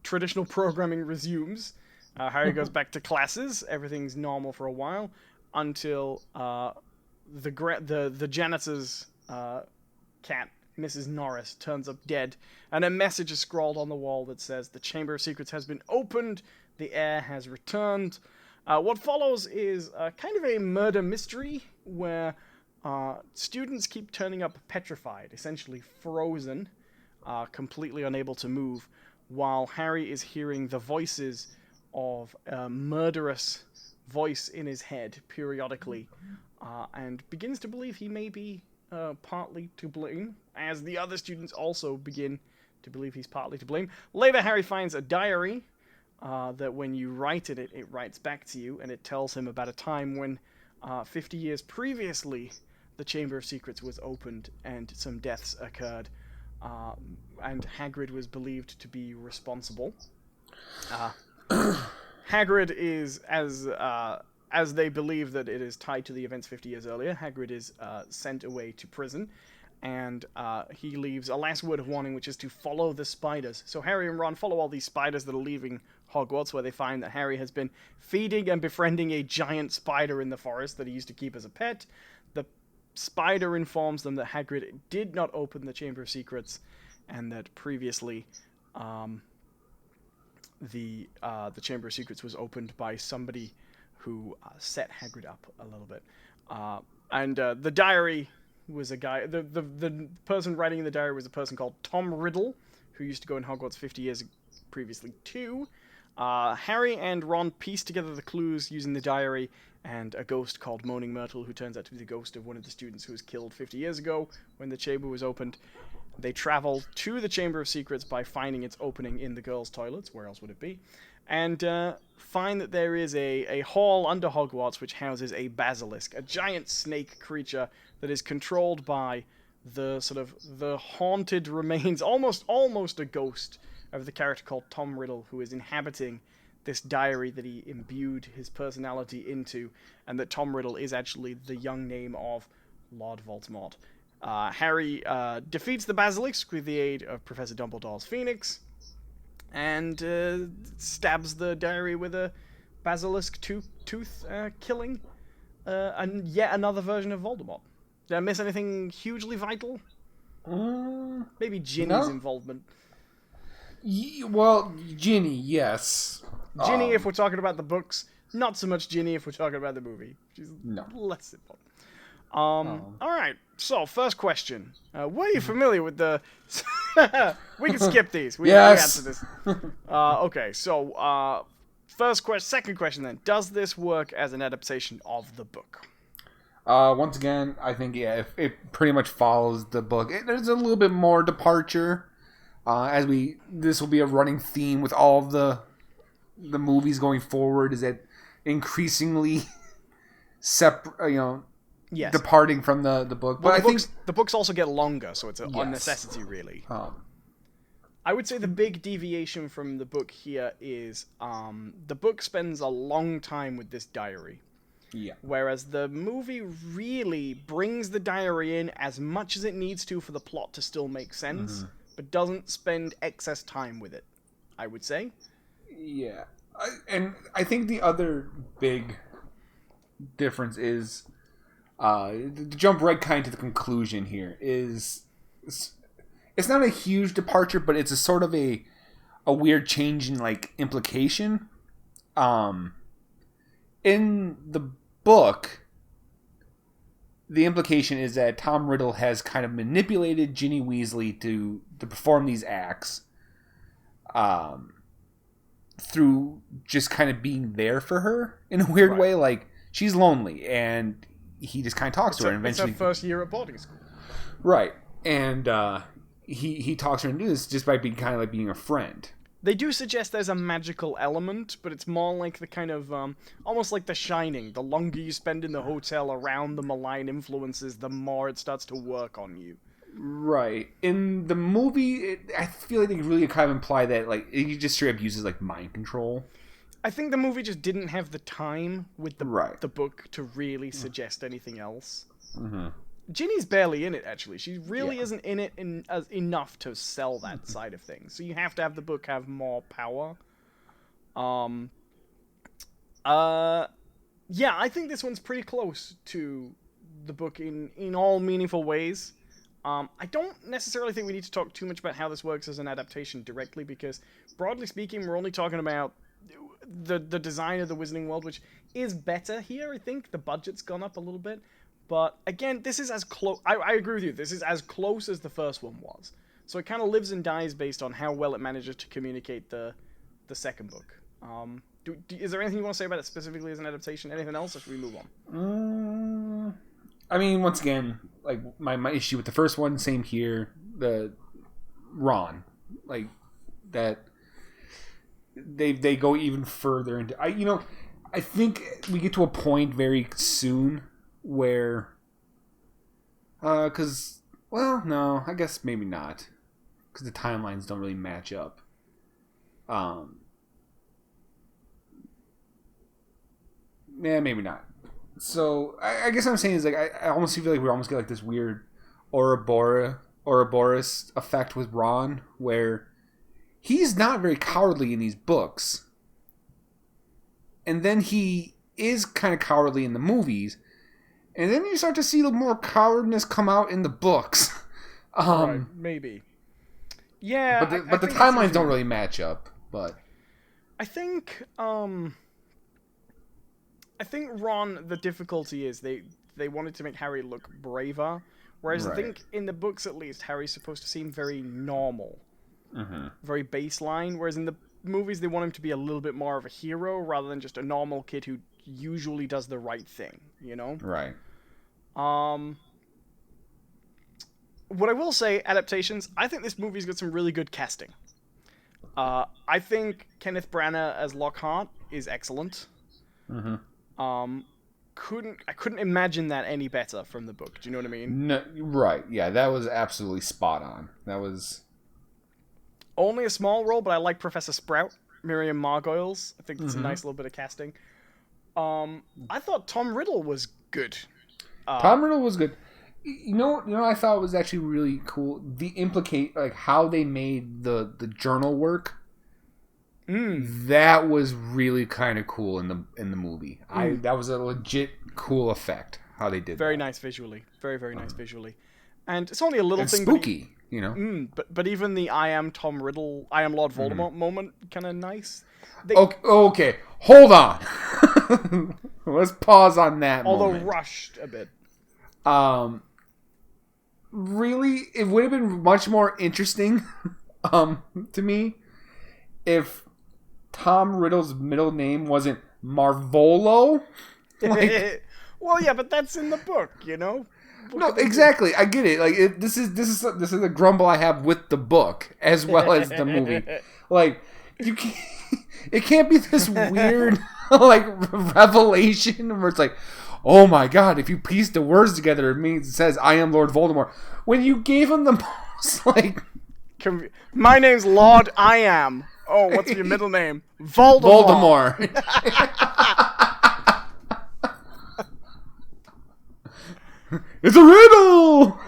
traditional programming resumes. Harry goes back to classes. Everything's normal for a while until the janitor's cat, Mrs. Norris, turns up dead, and a message is scrawled on the wall that says, "The Chamber of Secrets has been opened, the heir has returned." What follows is kind of a murder mystery where students keep turning up petrified, essentially frozen, completely unable to move, while Harry is hearing the voices of a murderous voice in his head periodically, and begins to believe he may be partly to blame, as the other students also begin to believe he's partly to blame. Later, Harry finds a diary that when you write it writes back to you, and it tells him about a time when 50 years previously the Chamber of Secrets was opened and some deaths occurred, and Hagrid was believed to be responsible. Hagrid is, as as they believe that it is tied to the events 50 years earlier, Hagrid is sent away to prison, and he leaves a last word of warning, which is to follow the spiders. So Harry and Ron follow all these spiders that are leaving Hogwarts, where they find that Harry has been feeding and befriending a giant spider in the forest that he used to keep as a pet. The spider informs them that Hagrid did not open the Chamber of Secrets, and that previously the Chamber of Secrets was opened by somebody who set Hagrid up a little bit. And the diary was a guy... The person writing in the diary was a person called Tom Riddle, who used to go in Hogwarts 50 years previously too. Harry and Ron piece together the clues using the diary and a ghost called Moaning Myrtle, who turns out to be the ghost of one of the students who was killed 50 years ago when the chamber was opened. They travel to the Chamber of Secrets by finding its opening in the girls' toilets, where else would it be, and find that there is a hall under Hogwarts which houses a basilisk, a giant snake creature that is controlled by the haunted remains, almost a ghost of the character called Tom Riddle, who is inhabiting this diary that he imbued his personality into, and that Tom Riddle is actually the young name of Lord Voldemort. Harry defeats the basilisk with the aid of Professor Dumbledore's Phoenix, and stabs the diary with a basilisk tooth, killing and yet another version of Voldemort. Did I miss anything hugely vital? Maybe Ginny's involvement. Well, Ginny, yes. Ginny, if we're talking about the books. Not so much Ginny if we're talking about the movie. She's less involved. Alright, so first question. Were you familiar with the... We can skip these. We answer this. Okay, so second question then. Does this work as an adaptation of the book? Once again, I think, it pretty much follows the book. There's a little bit more departure. This will be a running theme with all of the movies going forward, is that increasingly departing from the book. But I think the books also get longer, so it's a necessity, really. I would say the big deviation from the book here is the book spends a long time with this diary. Yeah. Whereas the movie really brings the diary in as much as it needs to for the plot to still make sense, but doesn't spend excess time with it, I would say. Yeah. I think the other big difference is, to jump right kind to the conclusion here, is it's not a huge departure, but it's a sort of a weird change in implication. In the book, the implication is that Tom Riddle has kind of manipulated Ginny Weasley to perform these acts, through just kind of being there for her in a weird way. Like, she's lonely, and he just kind of talks to her. And eventually, it's her first year at boarding school. Right. And he talks her into this just by being kind of like being a friend. They do suggest there's a magical element, but it's more like the kind of, almost like The Shining. The longer you spend in the hotel around the malign influences, the more it starts to work on you. Right. In the movie, I feel like they really kind of imply that, he just straight up uses, mind control. I think the movie just didn't have the time with the book to really suggest anything else. Mm-hmm. Ginny's barely in it, actually. She really isn't in it enough to sell that side of things. So you have to have the book have more power. Yeah, I think this one's pretty close to the book in all meaningful ways. I don't necessarily think we need to talk too much about how this works as an adaptation directly, because broadly speaking, we're only talking about the design of the Wizarding World, which is better here, I think. The budget's gone up a little bit. But, again, this is as close... I agree with you. This is as close as the first one was. So it kind of lives and dies based on how well it manages to communicate the second book. Is there anything you want to say about it specifically as an adaptation? Anything else, or should we move on? I mean, once again, my issue with the first one, same here. The Ron. That... They go even further into... I think we get to a point very soon where, because, well, no, I guess maybe not, because the timelines don't really match up. maybe not. So I guess what I'm saying is like I almost feel like we almost get like this weird Ouroboros effect with Ron, where he's not very cowardly in these books, and then he is kind of cowardly in the movies, and then you start to see more cowardness come out in the books. Right, maybe. Yeah, but the timelines don't really match up. But I think Ron, the difficulty is they wanted to make Harry look braver, whereas I think in the books at least Harry's supposed to seem very normal, very baseline, whereas in the movies they want him to be a little bit more of a hero rather than just a normal kid who usually does the right thing, you know? Right. What I will say, adaptations, I think this movie's got some really good casting. I think Kenneth Branagh as Lockhart is excellent. I couldn't imagine that any better from the book. Do you know what I mean? No, right. Yeah, that was absolutely spot on. That was only a small role, but I like Professor Sprout, Miriam Margolyes. I think it's a nice little bit of casting. I thought Tom Riddle was good. Tom Riddle was good. You know, I thought was actually really cool. How they made the journal work. That was really kind of cool in the movie. That was a legit cool effect how they did. Very nice visually, very nice visually, and it's only a little thing. Spooky, you know. But even the I am Tom Riddle, I am Lord Voldemort moment, kind of nice. Okay, hold on. Let's pause on that. Although moment. Rushed a bit. Really, it would have been much more interesting, to me, if Tom Riddle's middle name wasn't Marvolo. Well, yeah, but that's in the book, you know. No, exactly. I get it. Like this is a grumble I have with the book as well as the movie. Like it can't be this weird like revelation where it's like, oh my god, if you piece the words together, it says I am Lord Voldemort. When you gave him the most like, my name's Lord I Am. Oh, what's your middle name? Voldemort. It's a riddle.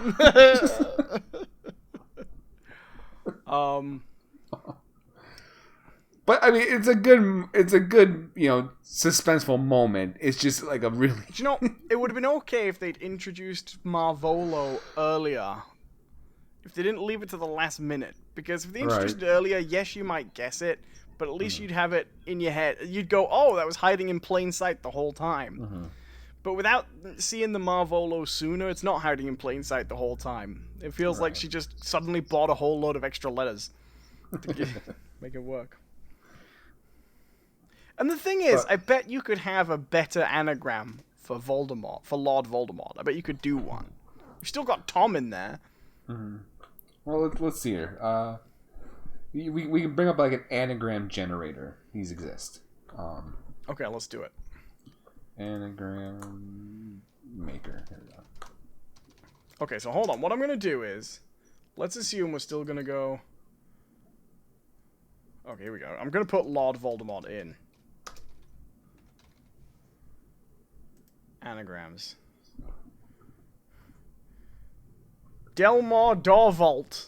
But I mean, it's a good, suspenseful moment. It's just like a really. You know, it would have been okay if they'd introduced Marvolo earlier. If they didn't leave it to the last minute, because if they introduced it earlier, yes, you might guess it, but at least you'd have it in your head. You'd go, "Oh, that was hiding in plain sight the whole time." But without seeing the Marvolo sooner, it's not hiding in plain sight the whole time. It feels like she just suddenly bought a whole load of extra letters to make it work. And the thing is, I bet you could have a better anagram for Voldemort, for Lord Voldemort. I bet you could do one. You've still got Tom in there. Well, let's see here. We can bring up like an anagram generator. These exist. Okay, let's do it. Anagram maker. Here we go. Okay, so hold on. What I'm going to do is, let's assume we're still going to go... Okay, here we go. I'm going to put Lord Voldemort in. Anagrams. Delmore Dorvault.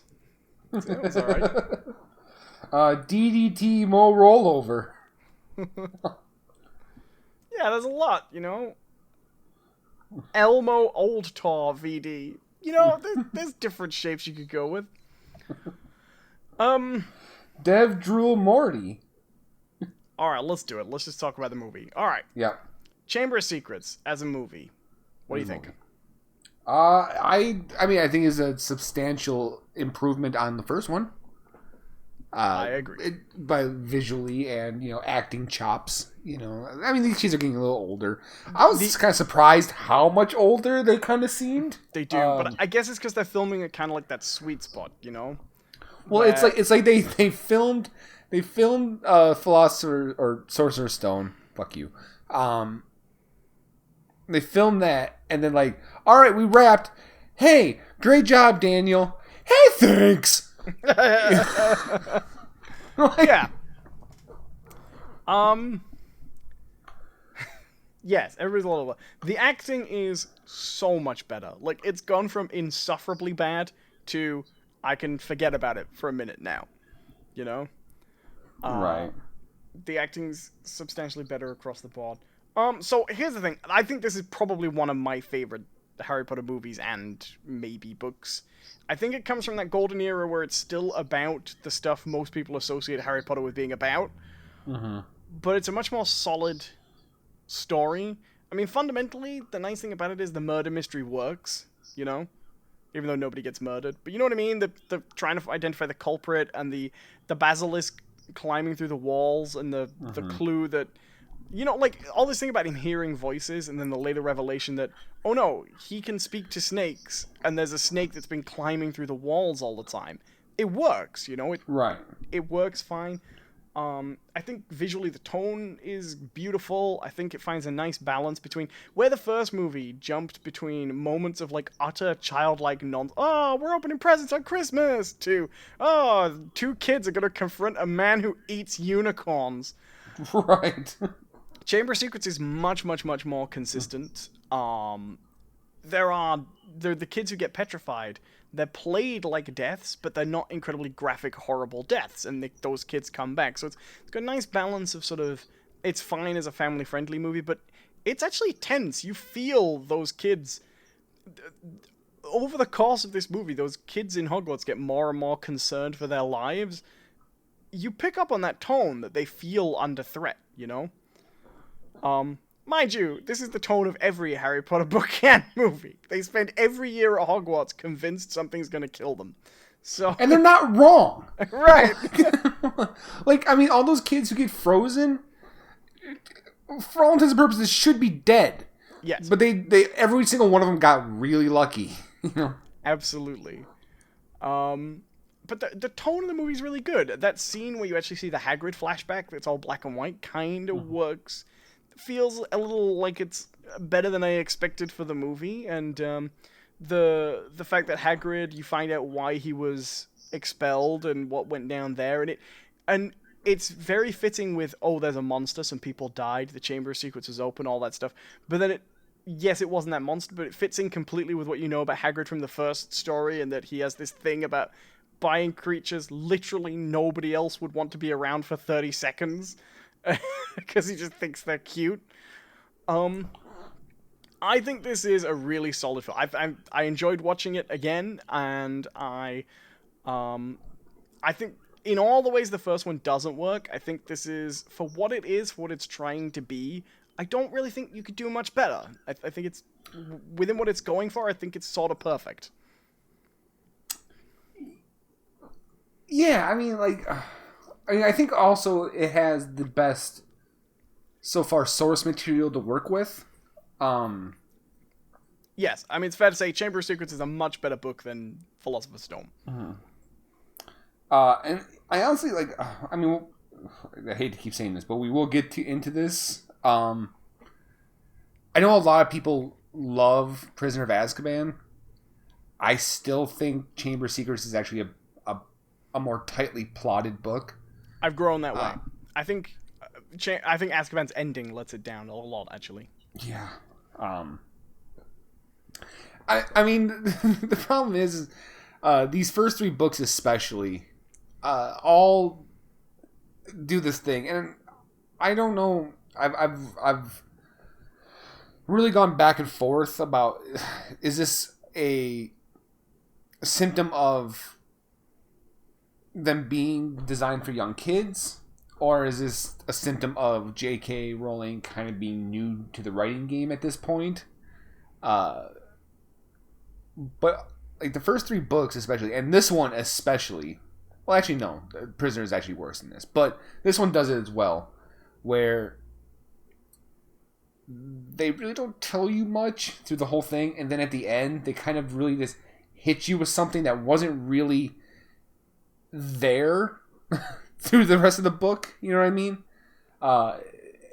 That was alright. DDT Mo Rollover. Yeah, there's a lot, you know. Elmo Old Tor VD. You know, there's different shapes you could go with. Dev Drool Morty. Alright, let's do it. Let's just talk about the movie. Alright. Yeah. Chamber of Secrets as a movie. What do you think? I mean, I think it's a substantial improvement on the first one. I agree. By visually and, acting chops, I mean, these kids are getting a little older. I was kind of surprised how much older they kind of seemed. They do, but I guess it's because they're filming it kind of like that sweet spot, Well, it's like they filmed Philosopher or Sorcerer's Stone. Fuck you. They filmed that, and then like, all right, we wrapped. Hey, great job, Daniel. Hey, thanks. Yeah. Yes, everybody's a little lower. The acting is so much better. Like, it's gone from insufferably bad to I can forget about it for a minute now. You know? Right. The acting's substantially better across the board. So here's the thing. I think this is probably one of my favorite Harry Potter movies and maybe books. I think it comes from that golden era where it's still about the stuff most people associate Harry Potter with being about. Mm-hmm. But it's a much more solid story. I mean, fundamentally, the nice thing about it is the murder mystery works, you know? Even though nobody gets murdered. But you know what I mean? The trying to identify the culprit and the basilisk climbing through the walls and the clue that... You know, like, all this thing about him hearing voices and then the later revelation that, oh no, he can speak to snakes and there's a snake that's been climbing through the walls all the time. It works, you know? It works fine. I think visually the tone is beautiful. I think it finds a nice balance between where the first movie jumped between moments of like utter childlike oh, we're opening presents on Christmas, to, oh, two kids are going to confront a man who eats unicorns. Right. Chamber of Secrets is much, much, much more consistent. There are the kids who get petrified. They're played like deaths, but they're not incredibly graphic, horrible deaths, and those kids come back. So it's got a nice balance of sort of, it's fine as a family-friendly movie, but it's actually tense. You feel those kids... Over the course of this movie, those kids in Hogwarts get more and more concerned for their lives. You pick up on that tone that they feel under threat, you know? Mind you, this is the tone of every Harry Potter book and movie. They spend every year at Hogwarts convinced something's gonna kill them. So, and they're not wrong. Right. Like, I mean, all those kids who get frozen, for all intents and purposes, should be dead. Yes. But they every single one of them got really lucky. You know? Absolutely. But the tone of the movie is really good. That scene where you actually see the Hagrid flashback that's all black and white kind of works. Feels a little like it's better than I expected for the movie, and the fact that Hagrid, you find out why he was expelled and what went down there, and it's very fitting with, oh, there's a monster, some people died, the Chamber of Secrets was open, all that stuff. But then yes, it wasn't that monster, but it fits in completely with what you know about Hagrid from the first story, and that he has this thing about buying creatures literally nobody else would want to be around for 30 seconds. Because he just thinks they're cute. I think this is a really solid film. I enjoyed watching it again, and I think in all the ways the first one doesn't work, I think this is, for what it is, for what it's trying to be, I don't really think you could do much better. I think it's, within what it's going for, I think it's sort of perfect. Yeah, I mean, like... I think also it has the best, so far, source material to work with. Yes, I mean, it's fair to say Chamber of Secrets is a much better book than Philosopher's Stone. Mm-hmm. And I honestly, like, I mean, I hate to keep saying this, but we will get into this. I know a lot of people love Prisoner of Azkaban. I still think Chamber of Secrets is actually a more tightly plotted book. I've grown that way. I think Azkaban's ending lets it down a lot, actually. Yeah. I mean, the problem is, these first three books especially, all do this thing, and I don't know. I've really gone back and forth about, is this a symptom of them being designed for young kids, or is this a symptom of J.K. Rowling kind of being new to the writing game at this point? But like the first three books especially, and this one especially, well, actually no, Prisoner is actually worse than this, but this one does it as well, where they really don't tell you much through the whole thing, and then at the end they kind of really just hit you with something that wasn't really there through the rest of the book. You know what I mean?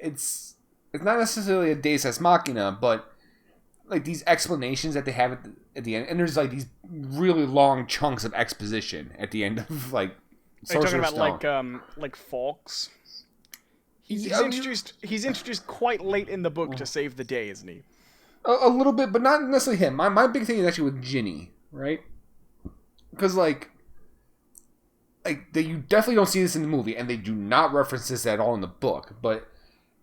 It's not necessarily a Deus Ex Machina, but like these explanations that they have at the end, and there's like these really long chunks of exposition at the end of like Sorcerer's Stone. Are you talking about like Fawkes? He's introduced quite late in the book to save the day, isn't he? A little bit, but not necessarily him. My big thing is actually with Ginny, right? Because like you definitely don't see this in the movie, and they do not reference this at all in the book. But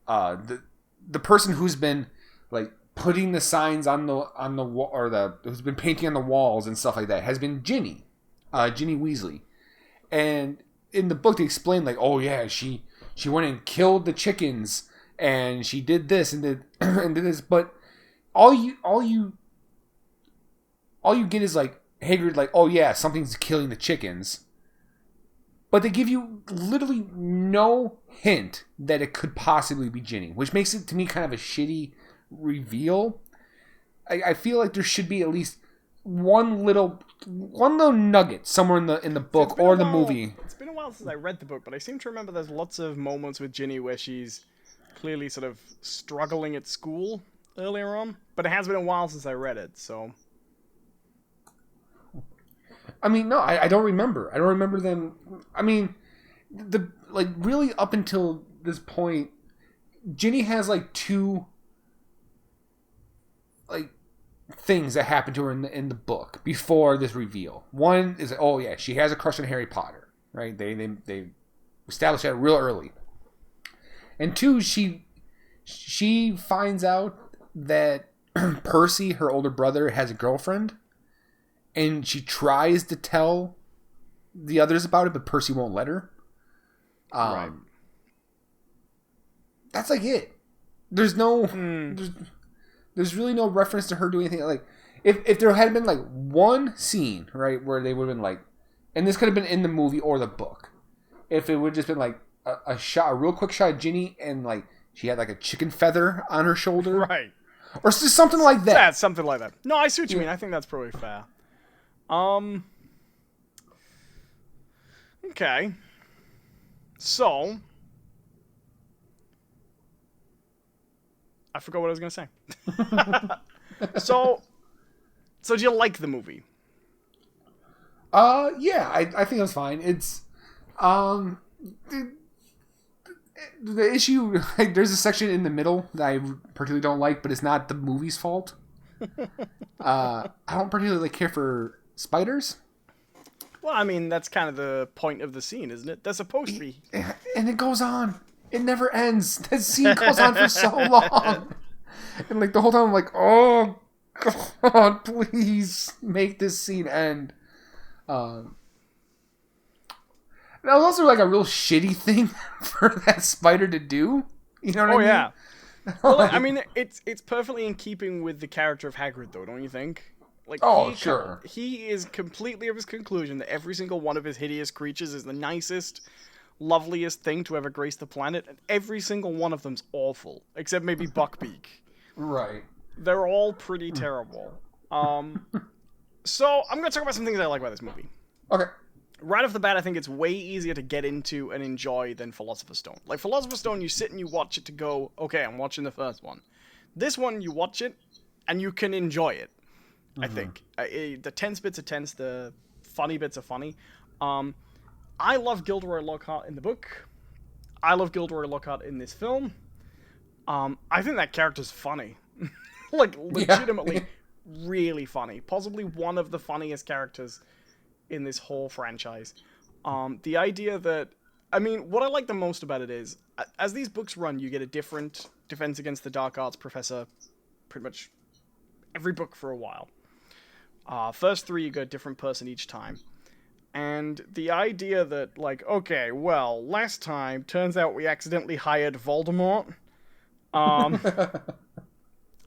the person who's been like putting the signs on the wall, or who's been painting on the walls and stuff like that, has been Ginny, Ginny Weasley. And in the book, they explain like, oh yeah, she went and killed the chickens, and she did this and did and did this, but all you get is like Hagrid, like, oh yeah, something's killing the chickens. But they give you literally no hint that it could possibly be Ginny, which makes it, to me, kind of a shitty reveal. I feel like there should be at least one little nugget somewhere in the book or the movie. It's been a while since I read the book, but I seem to remember there's lots of moments with Ginny where she's clearly sort of struggling at school earlier on. But it has been a while since I read it, so... I mean, no, I don't remember. I don't remember them. I mean, really up until this point, Ginny has like two like things that happen to her in the book before this reveal. One is, oh yeah, she has a crush on Harry Potter, right? They established that real early. And two, she finds out that Percy, her older brother, has a girlfriend. And she tries to tell the others about it, but Percy won't let her. Right. That's like it. There's no... There's really no reference to her doing anything. Like, if there had been, like, one scene, right, where they would have been, like... And this could have been in the movie or the book. If it would have just been, like, a real quick shot of Ginny, and, like, she had, like, a chicken feather on her shoulder. Right. Or just something like that. Yeah, something like that. No, I see what you mean. I think that's probably fair. Okay. So, I forgot what I was going to say. So do you like the movie? Yeah, I think it was fine. It's, the issue, like, there's a section in the middle that I particularly don't like, but it's not the movie's fault. I don't particularly care for spiders. Well, I mean, that's kind of the point of the scene, isn't it? They're supposed to be. And it goes on. It never ends. That scene goes on for so long. And, like, the whole time I'm like, oh, God, please make this scene end. That was also, like, a real shitty thing for that spider to do. You know what I mean? Oh, yeah. Well, I mean, it's perfectly in keeping with the character of Hagrid, though, don't you think? Like, sure. He is completely of his conclusion that every single one of his hideous creatures is the nicest, loveliest thing to ever grace the planet, and every single one of them's awful, except maybe Buckbeak. Right. They're all pretty terrible. So, I'm going to talk about some things I like about this movie. Okay. Right off the bat, I think it's way easier to get into and enjoy than Philosopher's Stone. Like, Philosopher's Stone, you sit and you watch it to go, okay, I'm watching the first one. This one, you watch it, and you can enjoy it, I think. The tense bits are tense, the funny bits are funny. I love Gilderoy Lockhart in the book. I love Gilderoy Lockhart in this film. I think that character's funny. Like, legitimately really funny. Possibly one of the funniest characters in this whole franchise. The idea that... I mean, what I like the most about it is, as these books run, you get a different Defense Against the Dark Arts professor pretty much every book for a while. First three, you get a different person each time. And the idea that, like, okay, well, last time, turns out we accidentally hired Voldemort.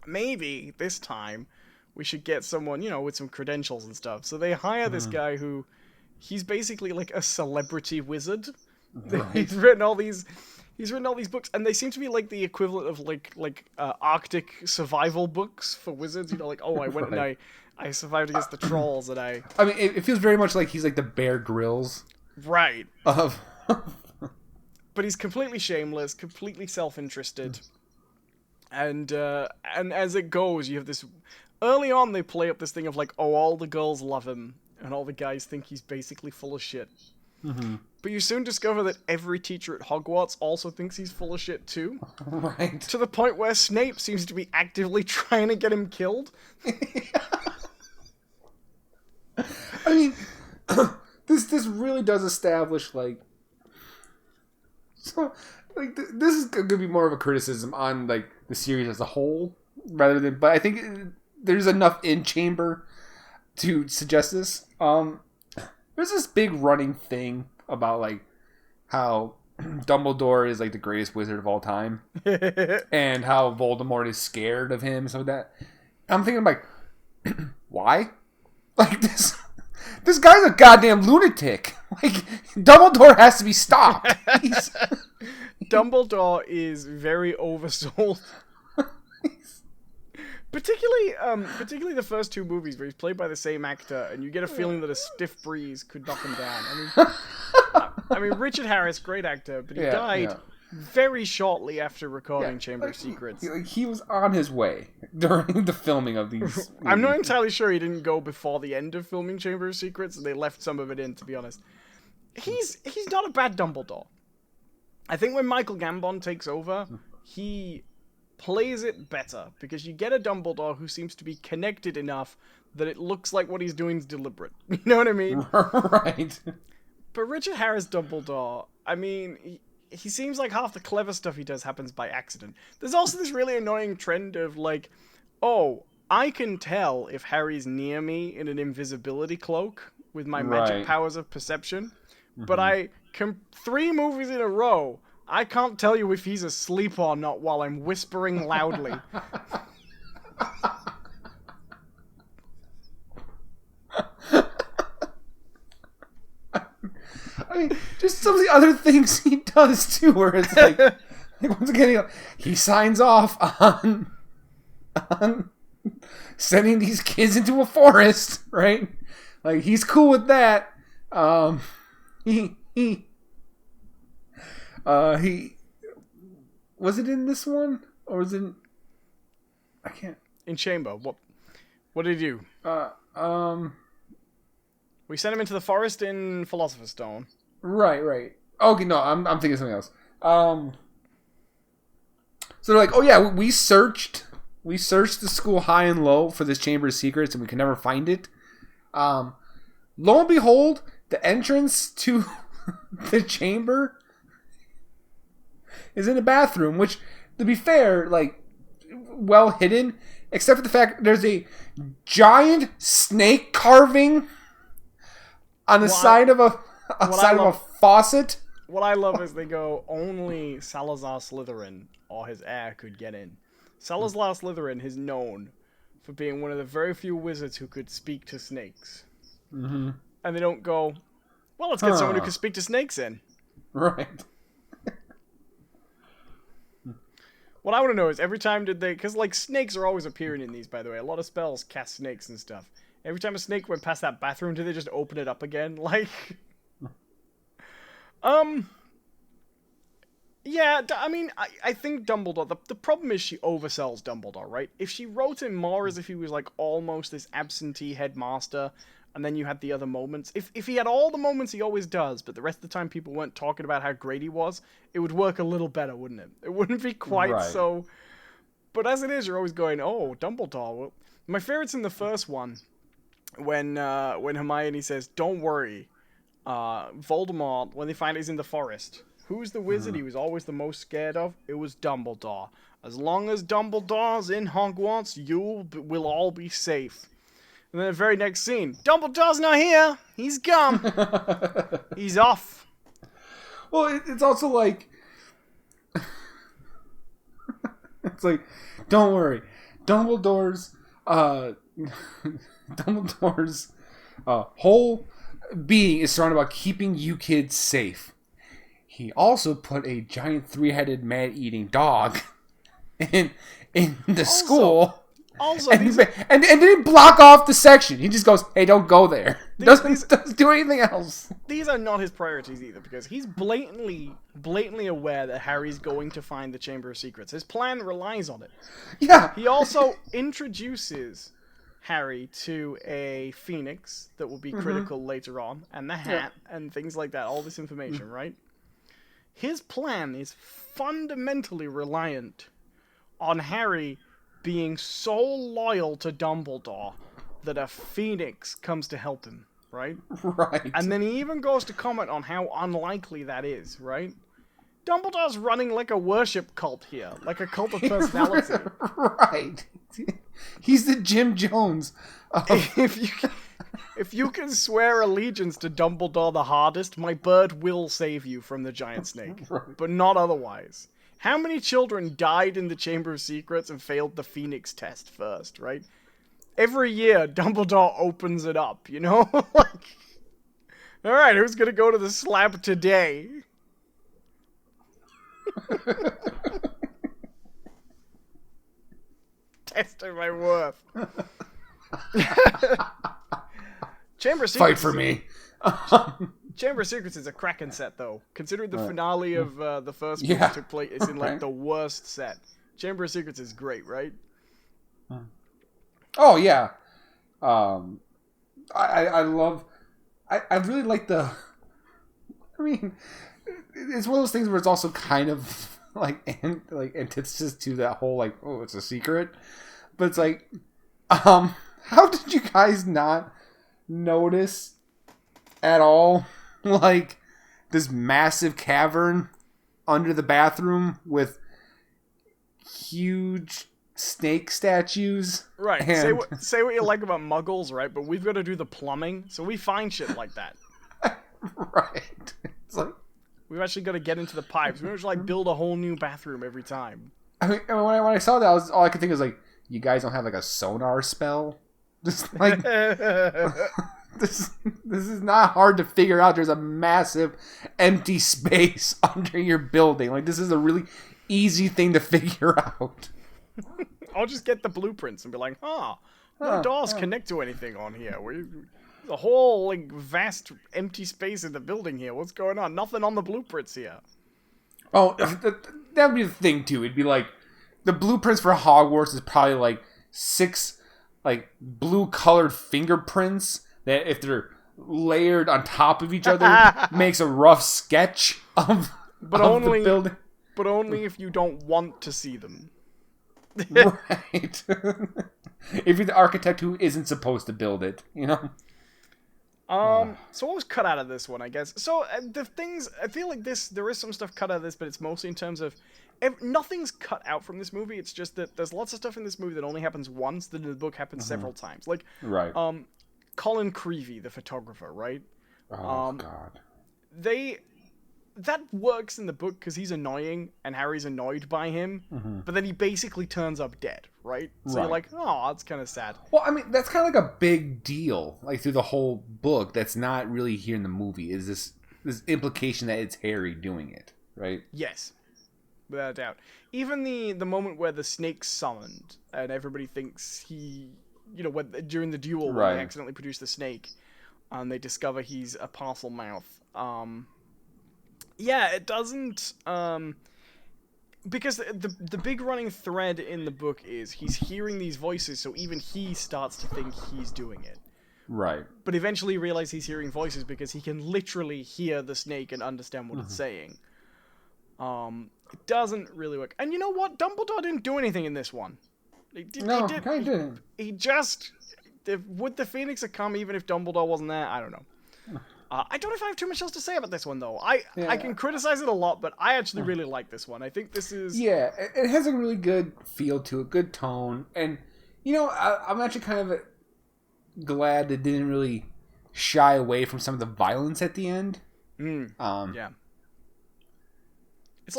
Maybe this time we should get someone, you know, with some credentials and stuff. So they hire this guy who, he's basically like a celebrity wizard. Right. He's written all these books, and they seem to be like the equivalent of like Arctic survival books for wizards. You know, like, oh, I went and I survived against the trolls, and I mean, it feels very much like he's like the Bear Grylls. Right. Of. But he's completely shameless, completely self-interested. And as it goes, you have this... Early on, they play up this thing of like, oh, all the girls love him, and all the guys think he's basically full of shit. But But you soon discover that every teacher at Hogwarts also thinks he's full of shit too. Right. To the point where Snape seems to be actively trying to get him killed. I mean, this really does establish, like... So, like, this is going to be more of a criticism on, like, the series as a whole, rather than... But I think there's enough in Chamber to suggest this. There's this big running thing about, like, how Dumbledore is, like, the greatest wizard of all time. And how Voldemort is scared of him and stuff like that. I'm thinking, like, why? Like, this guy's a goddamn lunatic. Like, Dumbledore has to be stopped. Dumbledore is very oversold. Particularly the first two movies where he's played by the same actor, and you get a feeling that a stiff breeze could knock him down. I mean, Richard Harris, great actor, but he died very shortly after recording Chamber of Secrets. He was on his way during the filming of these. I'm not entirely sure he didn't go before the end of filming Chamber of Secrets, and they left some of it in, to be honest. He's not a bad Dumbledore. I think when Michael Gambon takes over, he plays it better, because you get a Dumbledore who seems to be connected enough that it looks like what he's doing is deliberate. You know what I mean? Right. But Richard Harris Dumbledore, I mean, he seems like half the clever stuff he does happens by accident. There's also this really annoying trend of, like, oh, I can tell if Harry's near me in an invisibility cloak with my magic powers of perception, but 3 movies in a row, I can't tell you if he's asleep or not while I'm whispering loudly. I mean, just some of the other things he does too, where it's like once again, he signs off on sending these kids into a forest, right? Like, he's cool with that. He was it in this one, or was it I can't. In Chamber, what did he do? We sent him into the forest in Philosopher's Stone. Right. Okay, no, I'm thinking of something else. So they're like, oh yeah, we searched the school high and low for this Chamber of Secrets, and we can never find it. Lo and behold, the entrance to the chamber is in a bathroom, which, to be fair, like, well hidden, except for the fact there's a giant snake carving on the side of a faucet. What I love is they go, only Salazar Slytherin or his heir could get in. Salazar Slytherin is known for being one of the very few wizards who could speak to snakes. Mm-hmm. And they don't go, well, let's get someone who can speak to snakes in. Right. What I want to know is, every time did they... Because, like, snakes are always appearing in these, by the way. A lot of spells cast snakes and stuff. Every time a snake went past that bathroom, did they just open it up again? Like... Yeah, I mean, I think Dumbledore... The problem is she oversells Dumbledore, right? If she wrote him more as if he was, like, almost this absentee headmaster, and then you had the other moments... If he had all the moments he always does, but the rest of the time people weren't talking about how great he was, it would work a little better, wouldn't it? It wouldn't be quite so... But as it is, you're always going, oh, Dumbledore. Well, my favorite's in the first one, when Hermione says, don't worry, Voldemort, when they find he's in the forest... Who's the wizard he was always the most scared of? It was Dumbledore. As long as Dumbledore's in Hogwarts, will all be safe. And then the very next scene, Dumbledore's not here. He's gone. He's off. Well, it's also like... it's like, don't worry. Dumbledore's whole being is surrounded by keeping you kids safe. He also put a giant 3-headed man-eating dog in the school. And didn't block off the section. He just goes, hey, don't go there. Doesn't do anything else. These are not his priorities either, because he's blatantly aware that Harry's going to find the Chamber of Secrets. His plan relies on it. Yeah. He also introduces Harry to a phoenix that will be critical later on, and the hat, and things like that, all this information, right? His plan is fundamentally reliant on Harry being so loyal to Dumbledore that a phoenix comes to help him, right? Right. And then he even goes to comment on how unlikely that is, right? Dumbledore's running like a worship cult here, like a cult of personality. Right. He's the Jim Jones. If you can swear allegiance to Dumbledore the hardest, my bird will save you from the giant snake, but not otherwise. How many children died in the Chamber of Secrets and failed the Phoenix test first, right? Every year, Dumbledore opens it up, you know? Like, alright, who's gonna go to the slab today? Testing my worth. Chamber of Secrets. Fight for me. Chamber of Secrets is a cracking set, though. Considering the finale of the first movie took place in like the worst set. Chamber of Secrets is great, right? Oh yeah. I love. I really like the. I mean, it's one of those things where it's also kind of like antithesis to that whole like, oh, it's a secret, but it's like, how did you guys not notice at all like this massive cavern under the bathroom with huge snake statues? Right. And... Say what you like about Muggles, right? But we've got to do the plumbing, so we find shit like that. Right. It's like we've actually got to get into the pipes. We don't just like build a whole new bathroom every time. I mean, when I saw that, all I could think was like, you guys don't have like a sonar spell? Just like this is not hard to figure out. There's a massive empty space under your building. Like, this is a really easy thing to figure out. I'll just get the blueprints and be like, no doors connect to anything on here. The whole like vast empty space in the building here. What's going on? Nothing on the blueprints here. Oh, that would be the thing too. It'd be like the blueprints for Hogwarts is probably like 6 like blue colored fingerprints that, if they're layered on top of each other, makes a rough sketch of the building. But only if you don't want to see them. Right. If you're the architect who isn't supposed to build it, you know. So what was cut out of this one, I guess? So the things, I feel like there is some stuff cut out of this, but it's mostly in terms of nothing's cut out from this movie. It's just that there's lots of stuff in this movie that only happens once, that in the book happens several times. Like, Colin Creevy, the photographer, right? Oh God. That works in the book because he's annoying and Harry's annoyed by him, but then he basically turns up dead, right? So you're like, oh, that's kind of sad. Well, I mean, that's kind of like a big deal, like through the whole book. That's not really here in the movie. Is this implication that it's Harry doing it, right? Yes, without a doubt. Even the moment where the snake's summoned and everybody thinks he, during the duel when they accidentally produce the snake, and they discover he's a parcel mouth. Yeah, it doesn't, because the big running thread in the book is he's hearing these voices, so even he starts to think he's doing it. Right. But eventually he realizes he's hearing voices because he can literally hear the snake and understand what it's saying. It doesn't really work. And you know what? Dumbledore didn't do anything in this one. He didn't. He just... Would the Phoenix have come even if Dumbledore wasn't there? I don't know. I don't know if I have too much else to say about this one, though. I can criticize it a lot, but I actually really like this one. I think this is... Yeah, it has a really good feel to it, good tone. And, I'm actually kind of glad it didn't really shy away from some of the violence at the end. Yeah. It's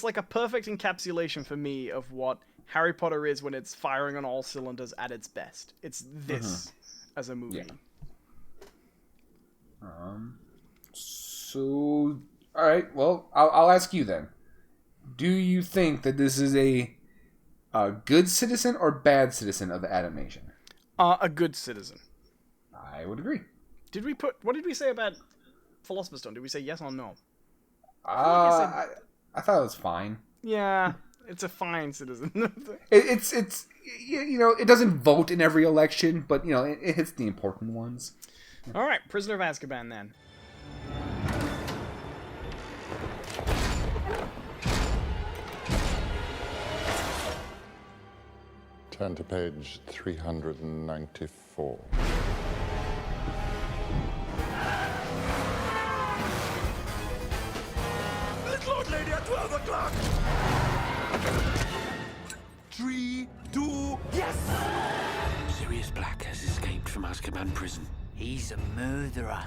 like a perfect encapsulation for me of what Harry Potter is when it's firing on all cylinders at its best. It's this as a movie. Yeah. So, all right. Well, I'll ask you then. Do you think that this is a good citizen or bad citizen of the AdaptNation? A good citizen. I would agree. What did we say about Philosopher's Stone? Did we say yes or no? I thought it was fine. Yeah. It's a fine citizen. It's it doesn't vote in every election, but it hits the important ones. All right, Prisoner of Azkaban then. Turn to page 394. Let Lord Lady at 12 o'clock! 3, 2... Yes! Sirius Black has escaped from Azkaban prison. He's a murderer.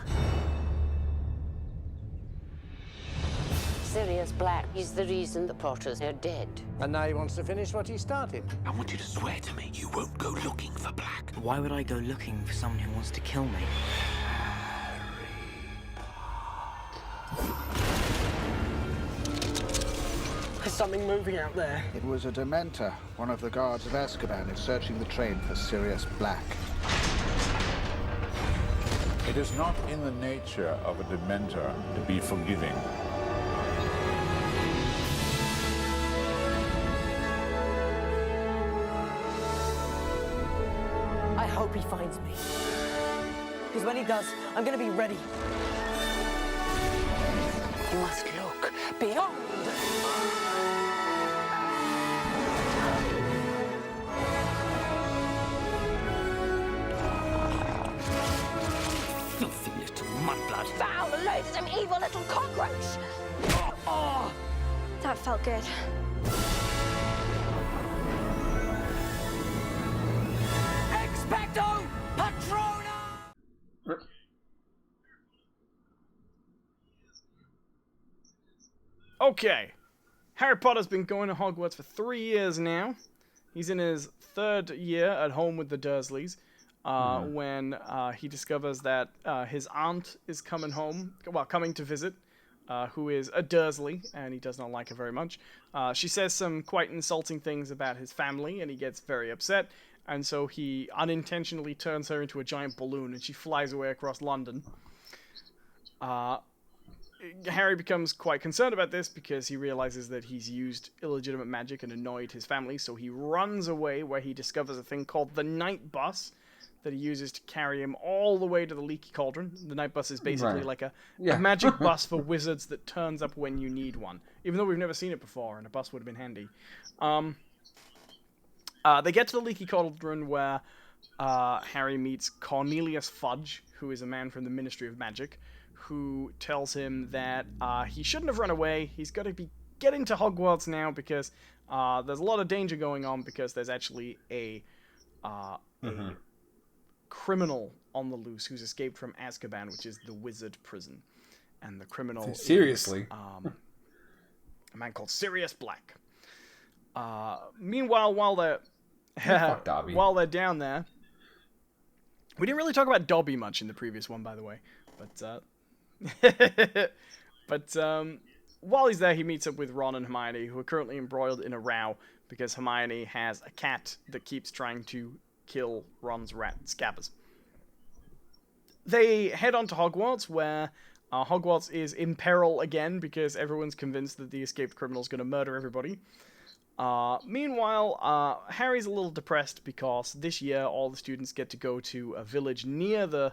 Sirius Black is the reason the Potters are dead. And now he wants to finish what he started. I want you to swear to me you won't go looking for Black. Why would I go looking for someone who wants to kill me? There's something moving out there. It was a Dementor. One of the guards of Azkaban is searching the train for Sirius Black. It is not in the nature of a Dementor to be forgiving. I hope he finds me. Because when he does, I'm gonna be ready. You must look beyond. Filthy little mudblood. Foul, loathsome, evil little cockroach! Oh, that felt good. Expecto Patronum! Okay. Harry Potter's been going to Hogwarts for 3 years now. He's in his 3rd year at home with the Dursleys. When he discovers that his aunt is coming to visit, who is a Dursley, and he does not like her very much. She says some quite insulting things about his family, and he gets very upset, and so he unintentionally turns her into a giant balloon, and she flies away across London. Harry becomes quite concerned about this because he realizes that he's used illegitimate magic and annoyed his family, so he runs away where he discovers a thing called the Night Bus, that he uses to carry him all the way to the Leaky Cauldron. The Night Bus is basically like a magic bus for wizards that turns up when you need one. Even though we've never seen it before, and a bus would have been handy. They get to the Leaky Cauldron where Harry meets Cornelius Fudge, who is a man from the Ministry of Magic, who tells him that he shouldn't have run away. He's got to be getting to Hogwarts now because there's a lot of danger going on because there's actually a criminal on the loose who's escaped from Azkaban, which is the wizard prison. And the criminal is a man called Sirius Black. Meanwhile, while they're down there, we didn't really talk about Dobby much in the previous one, by the way, but while he's there, he meets up with Ron and Hermione, who are currently embroiled in a row because Hermione has a cat that keeps trying to kill Ron's rat, Scabbers. They head on to Hogwarts, where Hogwarts is in peril again because everyone's convinced that the escaped criminal's going to murder everybody. Meanwhile, Harry's a little depressed because this year all the students get to go to a village near the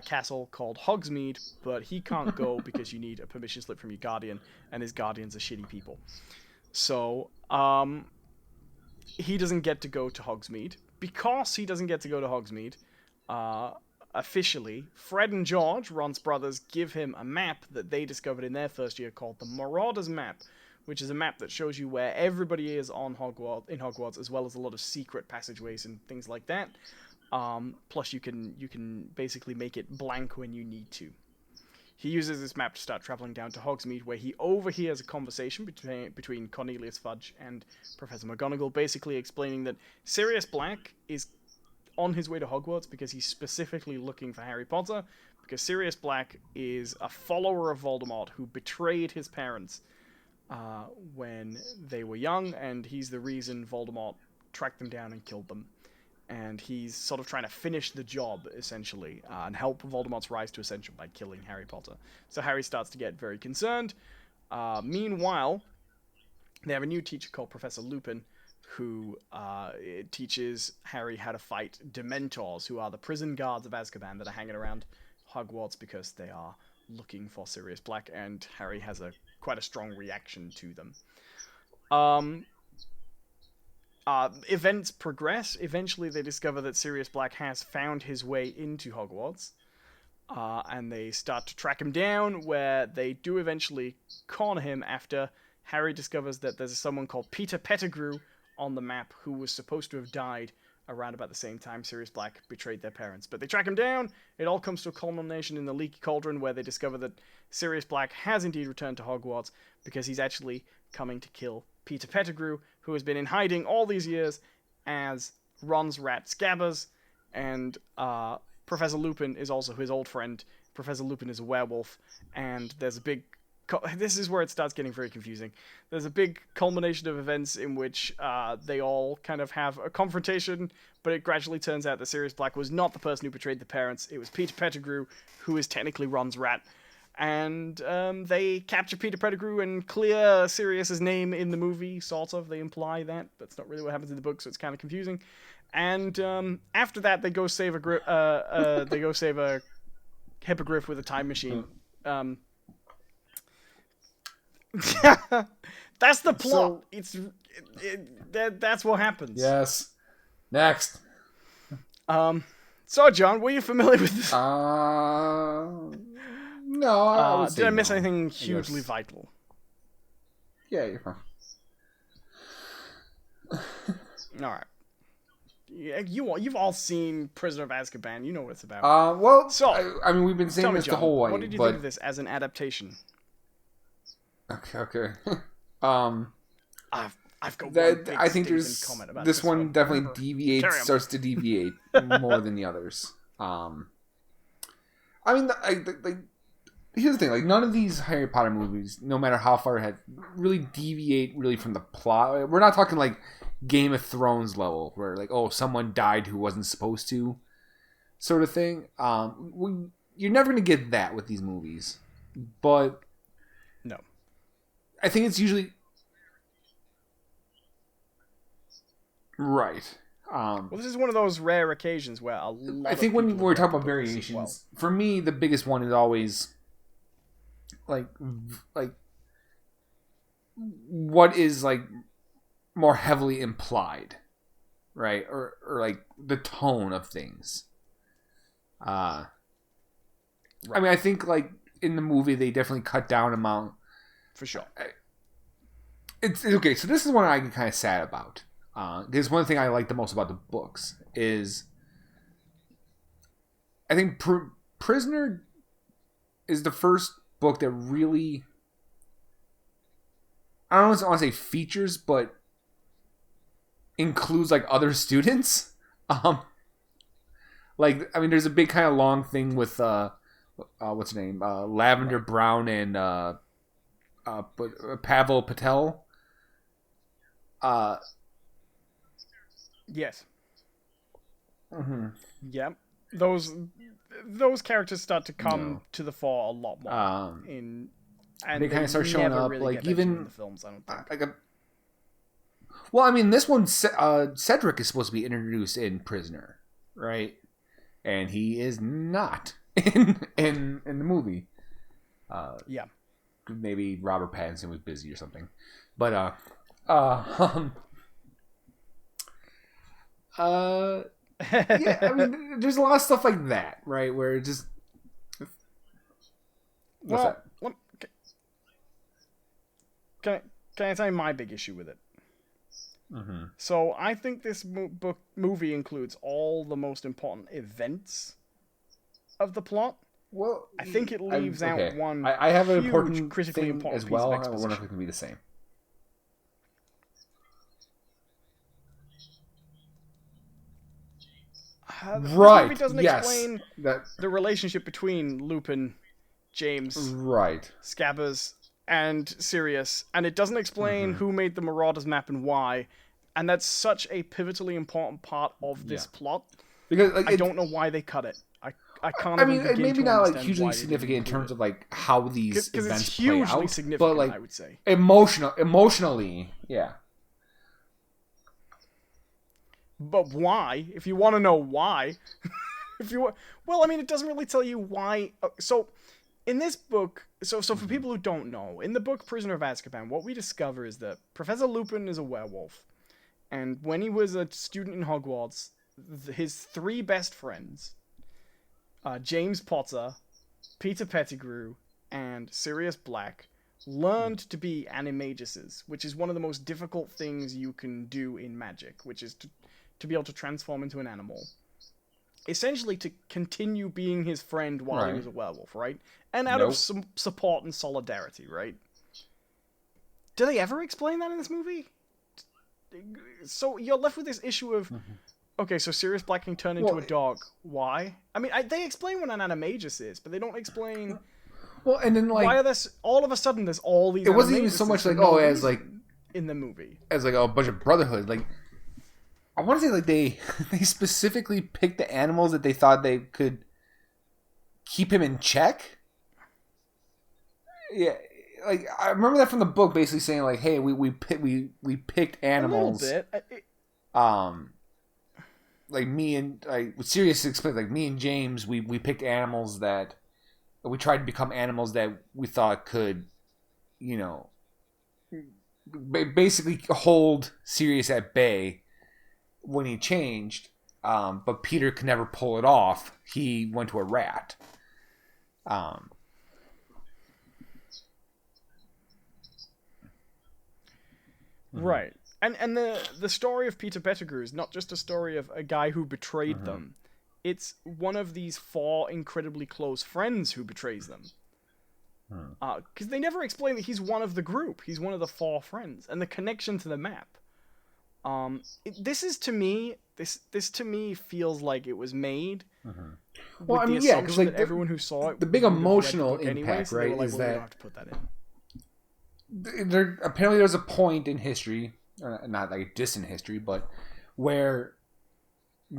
castle called Hogsmeade, but he can't go because you need a permission slip from your guardian, and his guardians are shitty people. So, he doesn't get to go to Hogsmeade. Because he doesn't get to go to Hogsmeade, officially, Fred and George, Ron's brothers, give him a map that they discovered in their first year called the Marauders Map, which is a map that shows you where everybody is in Hogwarts, as well as a lot of secret passageways and things like that. Plus, you can basically make it blank when you need to. He uses this map to start traveling down to Hogsmeade, where he overhears a conversation between Cornelius Fudge and Professor McGonagall, basically explaining that Sirius Black is on his way to Hogwarts because he's specifically looking for Harry Potter, because Sirius Black is a follower of Voldemort who betrayed his parents when they were young, and he's the reason Voldemort tracked them down and killed them. And he's sort of trying to finish the job, essentially, and help Voldemort's rise to ascension by killing Harry Potter. So Harry starts to get very concerned. Meanwhile, they have a new teacher called Professor Lupin, who teaches Harry how to fight Dementors, who are the prison guards of Azkaban that are hanging around Hogwarts because they are looking for Sirius Black, and Harry has quite a strong reaction to them. Events progress. Eventually, they discover that Sirius Black has found his way into Hogwarts, and they start to track him down, where they do eventually corner him after Harry discovers that there's someone called Peter Pettigrew on the map who was supposed to have died around about the same time Sirius Black betrayed their parents. But they track him down. It all comes to a culmination in the Leaky Cauldron, where they discover that Sirius Black has indeed returned to Hogwarts because he's actually coming to kill Peter Pettigrew, who has been in hiding all these years as Ron's rat Scabbers, and Professor Lupin is also his old friend. Professor Lupin is a werewolf, and there's a big... This is where it starts getting very confusing. There's a big culmination of events in which they all kind of have a confrontation, but it gradually turns out that Sirius Black was not the person who betrayed the parents. It was Peter Pettigrew, who is technically Ron's rat. And they capture Peter Pettigrew and clear Sirius's name in the movie, sort of. They imply that. That's not really what happens in the book, so it's kind of confusing. And after that, they go save a hippogriff with a time machine. That's the plot. So, that's what happens. Yes. Next. So, John, were you familiar with this? No. Did I miss anything hugely vital? Yeah, you're fine. All right. Yeah, you've all seen Prisoner of Azkaban. You know what it's about. Well, so I mean, we've been saying this John, the whole way. What did you think of this as an adaptation? Okay. I've got one big I think there's comment about this one definitely starts to deviate more than the others. I mean, here's the thing: like, none of these Harry Potter movies, no matter how far ahead, really deviate really from the plot. We're not talking like Game of Thrones level, where like, oh, someone died who wasn't supposed to, sort of thing. You're never gonna get that with these movies, but no. I think it's usually right. Well, this is one of those rare occasions where a lot I think when we're talking about variations, well. for me, the biggest one is always like what is like more heavily implied, right? Or like the tone of things. Right. I mean, I think like in the movie they definitely cut down amount. For sure. It's okay. So this is one I get kind of sad about. Because one thing I like the most about the books is, I think Prisoner is the first book that really, I don't want to say features, but includes like other students. Like, I mean, there's a big kind of long thing with what's her name, Lavender Brown and Pavel Patel. Yes. Mm-hmm. Yep. Those characters start to come to the fore a lot more and they kind of start showing up, really like even in the films. I don't think. Like well, I mean, this one, Cedric is supposed to be introduced in Prisoner, right? And he is not in the movie. Yeah. Maybe Robert Pattinson was busy or something, but yeah, I mean, there's a lot of stuff like that, right? Where it just can I tell you my big issue with it? Mm-hmm. So I think this movie includes all the most important events of the plot. Well, I think it leaves out one. I have an important critically thing important as well. piece of I wonder if exposition. it can be the same. Right. This movie doesn't explain the relationship between Lupin, James, right, Scabbers, and Sirius, and it doesn't explain who made the Marauders map and why, and that's such a pivotally important part of this plot. Because like, I don't know why they cut it. I can't. I even mean, begin maybe to not like understand hugely why they significant in didn't terms include of like how these because events it's hugely play out, significant. but like I would say emotionally, yeah. But why? If you want to know why, if you well, I mean, it doesn't really tell you why. So, in this book, so for people who don't know, in the book Prisoner of Azkaban, what we discover is that Professor Lupin is a werewolf, and when he was a student in Hogwarts, his three best friends, James Potter, Peter Pettigrew, and Sirius Black, learned to be animaguses, which is one of the most difficult things you can do in magic, which is to be able to transform into an animal. Essentially to continue being his friend while he was a werewolf, right? And out of some support and solidarity, right? Do they ever explain that in this movie? So you're left with this issue of, okay, so Sirius Black can turn into a dog. Why? I mean, they explain what an animagus is, but they don't explain... Well, and then like... Why are there... All of a sudden, there's all these... It wasn't even so much like, as like... In the movie. As like a bunch of brotherhood. Like, I want to say like they specifically picked the animals that they thought they could keep him in check. Yeah, like I remember that from the book, basically saying like, "Hey, we picked animals." A little bit. Like me and with Sirius explained, like me and James, we picked animals that we tried to become animals that we thought could, you know, basically hold Sirius at bay when he changed. But Peter could never pull it off. He went to a rat. Right. And the story of Peter Pettigrew is not just a story of a guy who betrayed them. It's one of these four incredibly close friends who betrays them. Because they never explain that he's one of the group. He's one of the four friends. And the connection to the map. This is to me... This to me feels like it was made... Well, I mean, yeah, because like everyone who saw it... The big emotional impact, anyway, so right, like, is well, that... we don't have to put that in. Apparently there's a point in history, not like distant history, but where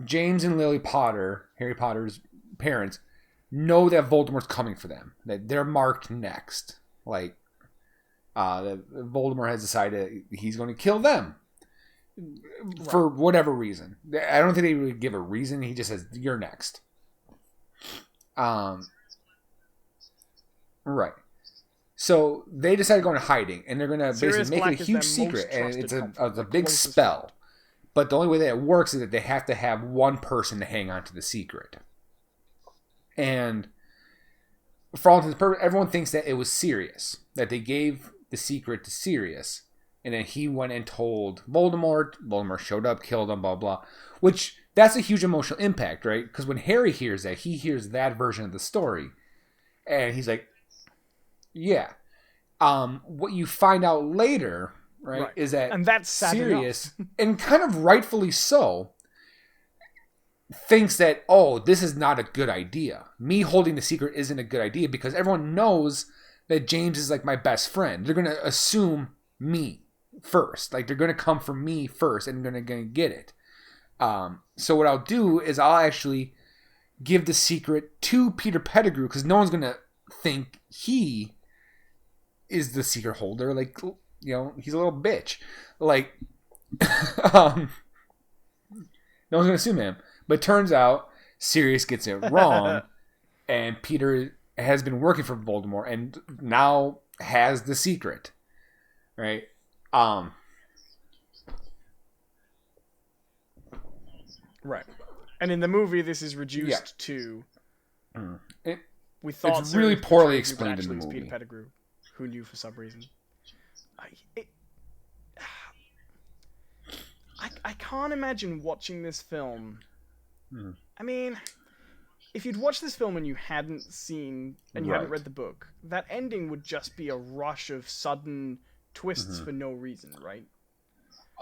James and Lily Potter, Harry Potter's parents, know that Voldemort's coming for them, that they're marked next. Like, that Voldemort has decided he's going to kill them for whatever reason. I don't think they really give a reason. He just says, "You're next." Right. So they decided to go into hiding, and they're going to basically make it a huge secret, and it's a big spell. But the only way that it works is that they have to have one person to hang on to the secret. And for all intents and purposes, everyone thinks that it was Sirius, that they gave the secret to Sirius, and then he went and told Voldemort. Voldemort showed up, killed him, blah, blah. Which, that's a huge emotional impact, right? Because when Harry hears that, he hears that version of the story. And he's like, yeah. What you find out later, right, is that and that's Sirius, and kind of rightfully so, thinks that, oh, this is not a good idea. Me holding the secret isn't a good idea because everyone knows that James is like my best friend. They're going to assume me first. Like, they're going to come for me first and they're going to get it. So what I'll do is I'll actually give the secret to Peter Pettigrew because no one's going to think he is the secret holder. Like, you know, he's a little bitch. Like, no one's going to assume him. But turns out Sirius gets it wrong and Peter has been working for Voldemort and now has the secret. Right? Right. And in the movie, this is reduced to... we thought it's really poorly explained in the movie. Peter Pettigrew, who knew for some reason. I can't imagine watching this film. I mean, if you'd watched this film and you hadn't seen, and you hadn't read the book, that ending would just be a rush of sudden twists for no reason, right?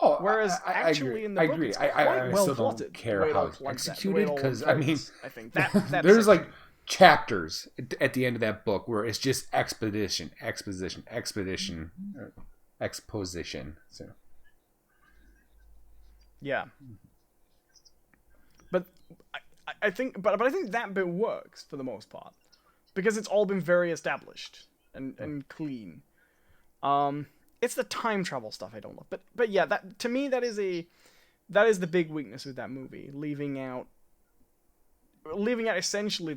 Oh, whereas I actually agree. in the book, it's quite well still plotted. Don't care how it's executed because I mean, I think that there's like chapters at the end of that book where it's just exposition. So. Yeah, but I think, but I think that bit works for the most part because it's all been very established and clean. It's the time travel stuff I don't love, but yeah, that to me that is the big weakness with that movie, leaving out essentially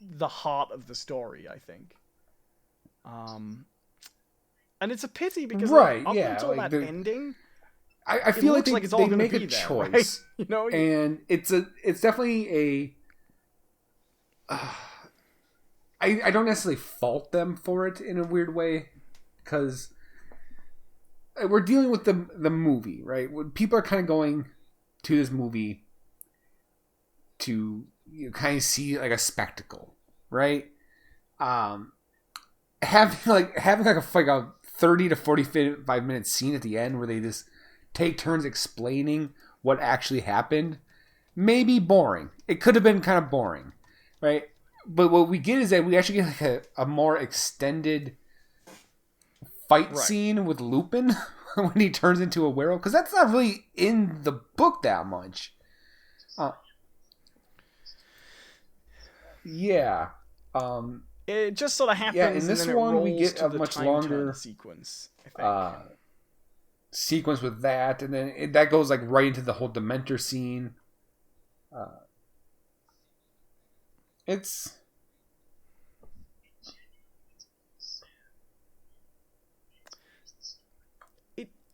the heart of the story, I think. And it's a pity because right, up yeah, until like that ending, I feel like it's they all make be a there, choice, right? You know, and it's definitely I don't necessarily fault them for it in a weird way, because we're dealing with the movie, right? When people are kind of going to this movie to kind of see like a spectacle, right? Having a 30 to 45 minute scene at the end where they just take turns explaining what actually happened may be boring. It could have been kind of boring, right? But what we get is that we actually get like a more extended fight scene with Lupin when he turns into a werewolf, because that's not really in the book that much. Yeah. It just sort of happens. Yeah, in this and then one it we rolls get to a the much time longer turn sequence. I think. Sequence with that, and then that goes like right into the whole Dementor scene.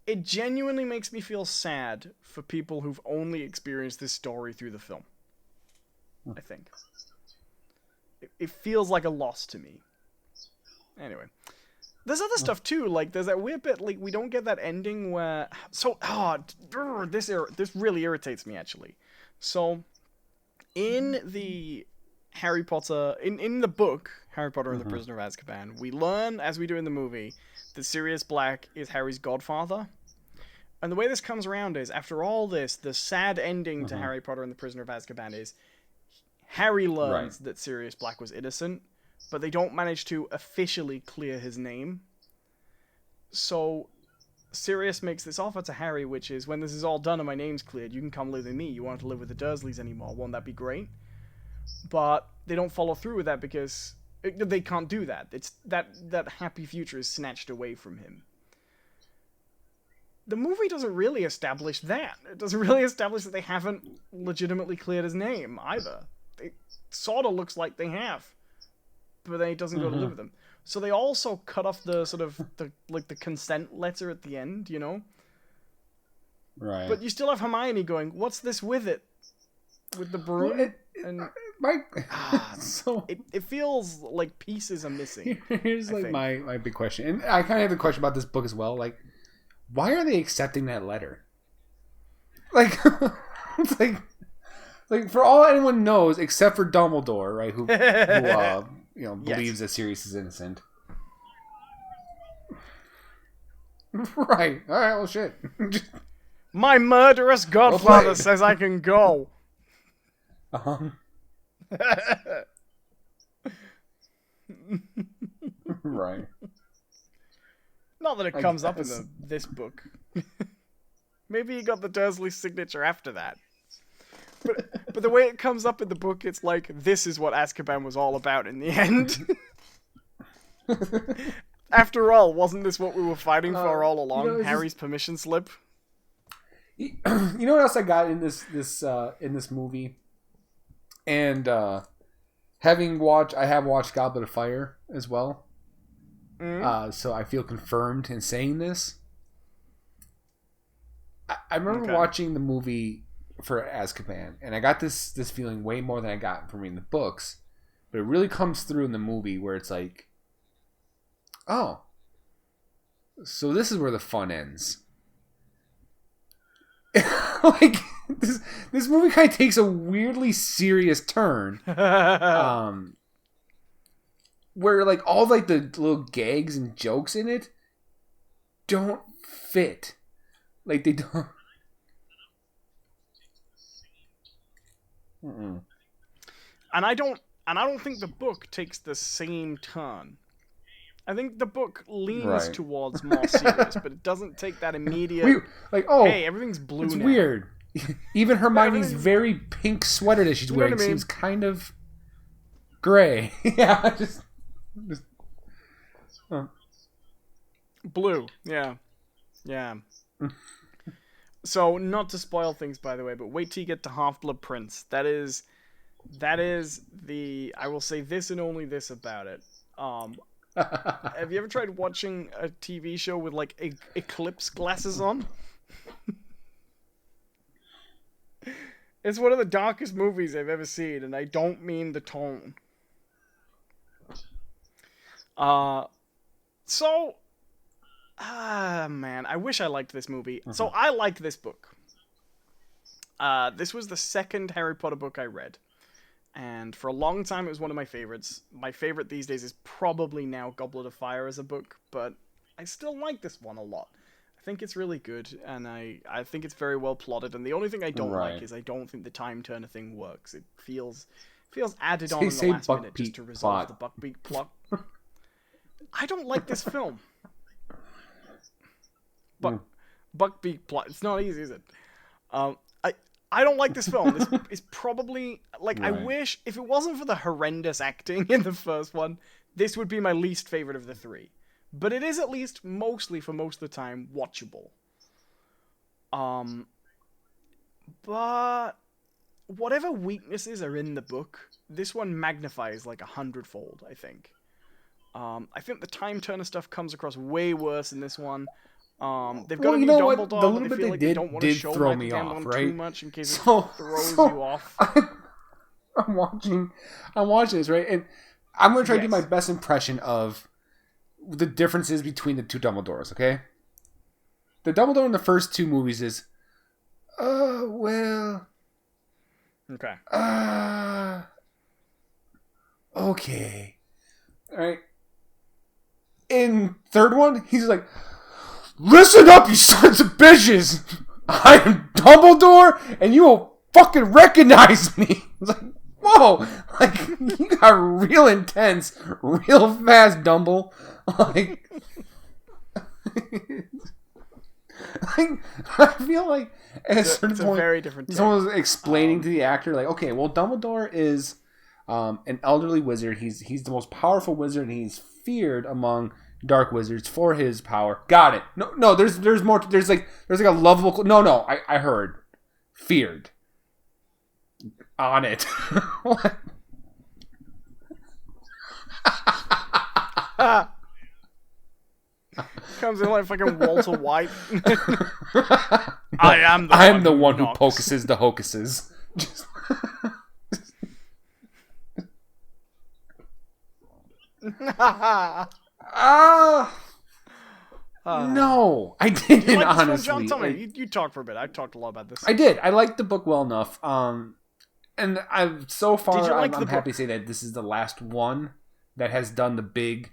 It genuinely makes me feel sad for people who've only experienced this story through the film. I think. It feels like a loss to me. Anyway. There's other stuff too, like there's that weird bit, like we don't get that ending where... this really irritates me, actually. So, in the Harry Potter... In the book, Harry Potter and the Prisoner of Azkaban, we learn, as we do in the movie, that Sirius Black is Harry's godfather. And the way this comes around is, after all this, the sad ending to Harry Potter and the Prisoner of Azkaban is Harry learns that Sirius Black was innocent, but they don't manage to officially clear his name. So Sirius makes this offer to Harry, which is, when this is all done and my name's cleared, you can come live with me. You won't have to live with the Dursleys anymore. Won't that be great? But they don't follow through with that because they can't do that. It's that happy future is snatched away from him. The movie doesn't really establish that. It doesn't really establish that they haven't legitimately cleared his name either. It sort of looks like they have, but then he doesn't go to live with them. So they also cut off the sort of the consent letter at the end, you know. Right. But you still have Hermione going, "What's this with it? With the broom?" It feels like pieces are missing. Here's like my big question, and I kind of have a question about this book as well. Like, why are they accepting that letter? Like, it's like for all anyone knows, except for Dumbledore, right? Who believes that Sirius is innocent. Right. All right. Well, shit. My murderous godfather says I can go. Right. Not that it comes up in this book. Maybe he got the Dursley signature after that. But the way it comes up in the book, it's like, this is what Azkaban was all about in the end. After all, wasn't this what we were fighting for all along? Harry's permission slip? You know what else I got in this movie? And I have watched Goblet of Fire as well. So I feel confirmed in saying this. I remember watching the movie for Azkaban, and I got this feeling way more than I got from reading the books. But it really comes through in the movie where it's like, oh, so this is where the fun ends. Like this movie kind of takes a weirdly serious turn, where like all like the little gags and jokes in it don't fit. Like they don't. And I don't think the book takes the same turn. I think the book leans towards more serious, but it doesn't take that immediate. Hey, everything's blue. It's now. weird. even Hermione's very pink sweater that she's wearing seems kind of gray. Yeah, just blue. Yeah. So, not to spoil things, by the way, but wait till you get to Half-Blood Prince. That is the... I will say this and only this about it. Have you ever tried watching a TV show with, like, eclipse glasses on? It's one of the darkest movies I've ever seen, and I don't mean the tone. Man, I wish I liked this movie. Mm-hmm. So I like this book. This was the second Harry Potter book I read. And for a long time, it was one of my favorites. My favorite these days is probably now Goblet of Fire as a book, but I still like this one a lot. I think it's really good, and I think it's very well plotted. And the only thing I don't like is I don't think the time turner thing works. It feels added on in the last minute just to resolve the Buckbeak plot. I don't like this film. Buckbeak plot. It's not easy, is it? I don't like this film. This is probably like I wish if it wasn't for the horrendous acting in the first one, this would be my least favorite of the three. But it is at least mostly for most of the time watchable. But whatever weaknesses are in the book, this one magnifies like 100-fold, I think. I think the time turner stuff comes across way worse in this one. They've got a new Dumbledore, the little but bit they don't want did to show throw me off, right? Too much in case it throws you off. I'm watching this, right? And I'm going to try to do my best impression of the differences between the two Dumbledores, okay? The Dumbledore in the first two movies is, okay. All right. In third one, he's like, listen up, you sons of bitches! I am Dumbledore, and you will fucking recognize me! It's like, whoa! Like, you got real intense, real fast, Dumble. Like, I feel like at a certain point, very different someone was explaining to the actor, like, okay, well, Dumbledore is an elderly wizard. He's the most powerful wizard, and he's feared among dark wizards for his power. Got it. No. There's more. There's like a lovable. No. I heard feared. On it. What? Comes in like fucking Walter White. I am the one who pocuses the hocuses. No, I didn't. You like honestly, this film, John? Tell me. You talked for a bit. I talked a lot about this. I did. I liked the book well enough. And I've so far, I'm happy to say that this is the last one that has done the big,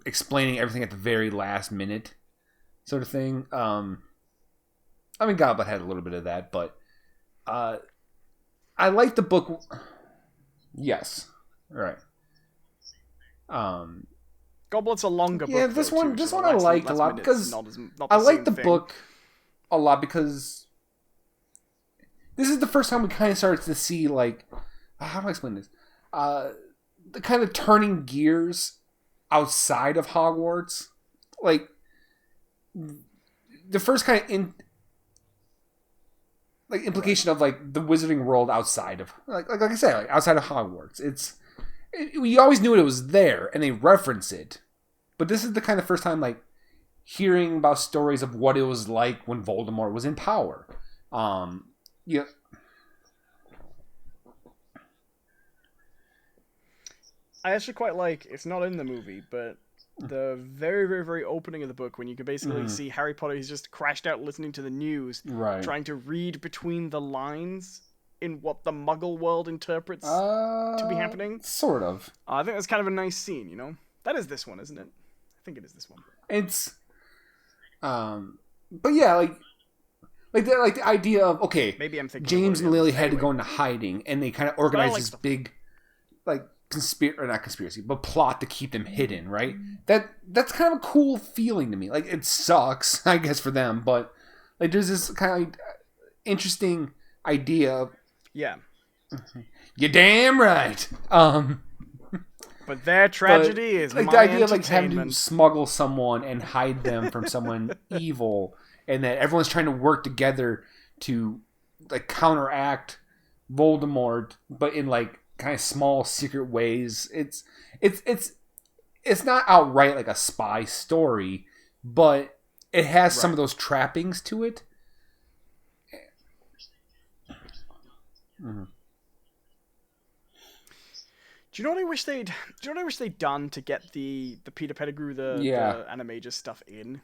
explaining everything at the very last minute, sort of thing. I mean, Goblet had a little bit of that, but I like the book. Yes, right. Goblet's a longer book. Yeah, this one I liked a lot because I like the book a lot because this is the first time we kind of started to see, like, how do I explain this? The kind of turning gears outside of Hogwarts, like the first kind of implication of like the wizarding world outside of like I said, like outside of Hogwarts. We always knew it was there, and they reference it, but this is the kind of first time like hearing about stories of what it was like when Voldemort was in power. Yeah. I actually quite like, it's not in the movie, but the very, very, very opening of the book when you can basically see Harry Potter, he's just crashed out listening to the news, trying to read between the lines in what the Muggle world interprets to be happening. Sort of. I think that's kind of a nice scene, you know? That is this one, isn't it? I think it is this one. It's, but yeah, like the idea of, okay, maybe I'm thinking James and Lily had to go into hiding, and they kind of organized this big, like, not conspiracy, but plot to keep them hidden, right? That's kind of a cool feeling to me. Like, it sucks, I guess, for them, but Like there's this kind of interesting idea of yeah, you're damn right. But their tragedy is like my the idea of like having to entertainment. smuggle someone and hide them from someone evil, and that everyone's trying to work together to like counteract Voldemort, but in like kind of small secret ways. It's not outright like a spy story, but it has some of those trappings to it. Mm-hmm. Do you know what I wish they'd done to get the Peter Pettigrew, the Animagus stuff in?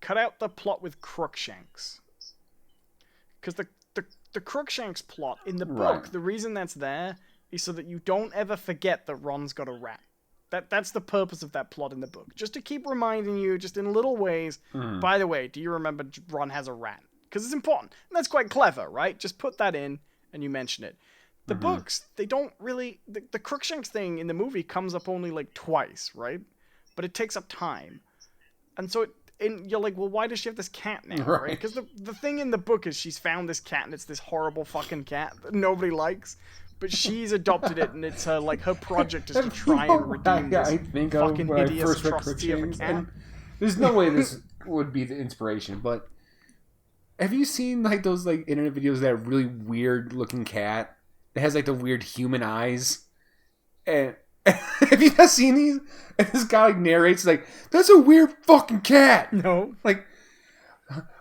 Cut out the plot with Crookshanks. Because the Crookshanks plot in the book, the reason that's there is so that you don't ever forget that Ron's got a rat. That's the purpose of that plot in the book. Just to keep reminding you, just in little ways, by the way, do you remember Ron has a rat? Because it's important. And that's quite clever, right? Just put that in and you mention it. The books, they don't really... The Crookshanks thing in the movie comes up only like twice, right? But it takes up time. And so you're like, well, why does she have this cat now, right? Because the thing in the book is she's found this cat and it's this horrible fucking cat that nobody likes. But she's adopted it and it's her project is to try and redeem this fucking hideous atrocity of a cat. And there's no way this would be the inspiration, but have you seen like those like internet videos of that really weird looking cat? It has like the weird human eyes. And have you not seen these? And this guy like narrates like, that's a weird fucking cat. No. Like,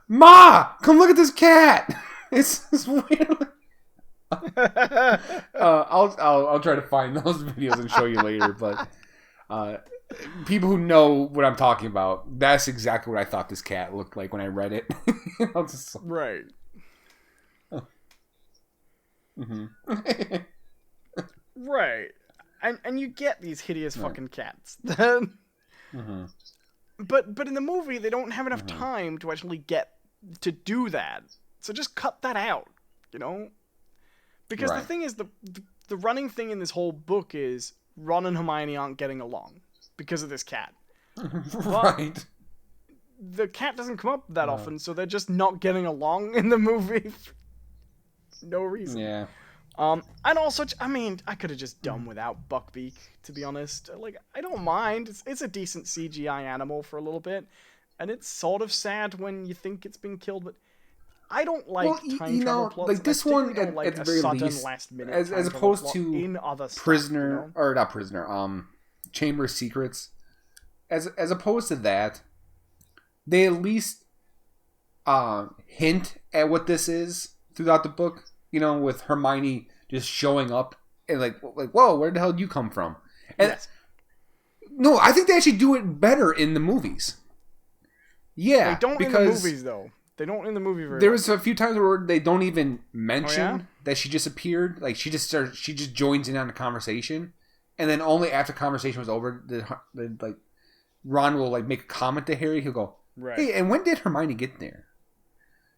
Ma, come look at this cat. It's weird. I'll try to find those videos and show you later. But people who know what I'm talking about, that's exactly what I thought this cat looked like when I read it. Right. Mm-hmm. Right. And you get these hideous fucking cats. But in the movie, they don't have enough time to actually get to do that. So just cut that out, you know? Because the thing is, the running thing in this whole book is Ron and Hermione aren't getting along because of this cat. Right. The cat doesn't come up that often, so they're just not getting along in the movie. No reason. Yeah. And also, I mean, I could have just done without Buckbeak, to be honest. Like, I don't mind. It's a decent CGI animal for a little bit, and it's sort of sad when you think it's been killed, but I don't like time travel plots. Like this one, at the very least, as opposed to in other Prisoner, stuff, or not Prisoner, Chamber of Secrets, as opposed to that, they at least hint at what this is throughout the book. You know, with Hermione just showing up and like, whoa, where the hell did you come from? And no, I think they actually do it better in the movies. Yeah, they don't in the movies though. They don't in the movie very There was a few times where they don't even mention that she just appeared. Like she just joins in on the conversation, and then only after the conversation was over, like Ron will like make a comment to Harry. He'll go, "Hey, and when did Hermione get there?"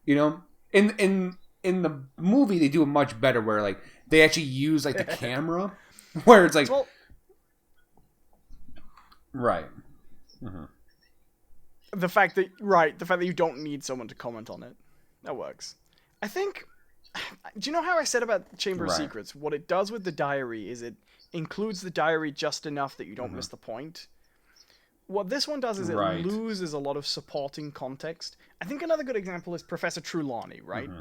You know, in the movie they do it much better, where like they actually use like the camera, where it's like, right. Mm-hmm. The fact that you don't need someone to comment on it, that works. I think. Do you know how I said about Chamber of Secrets? What it does with the diary is it includes the diary just enough that you don't miss the point. What this one does is it loses a lot of supporting context. I think another good example is Professor Trelawney, right? Mm-hmm.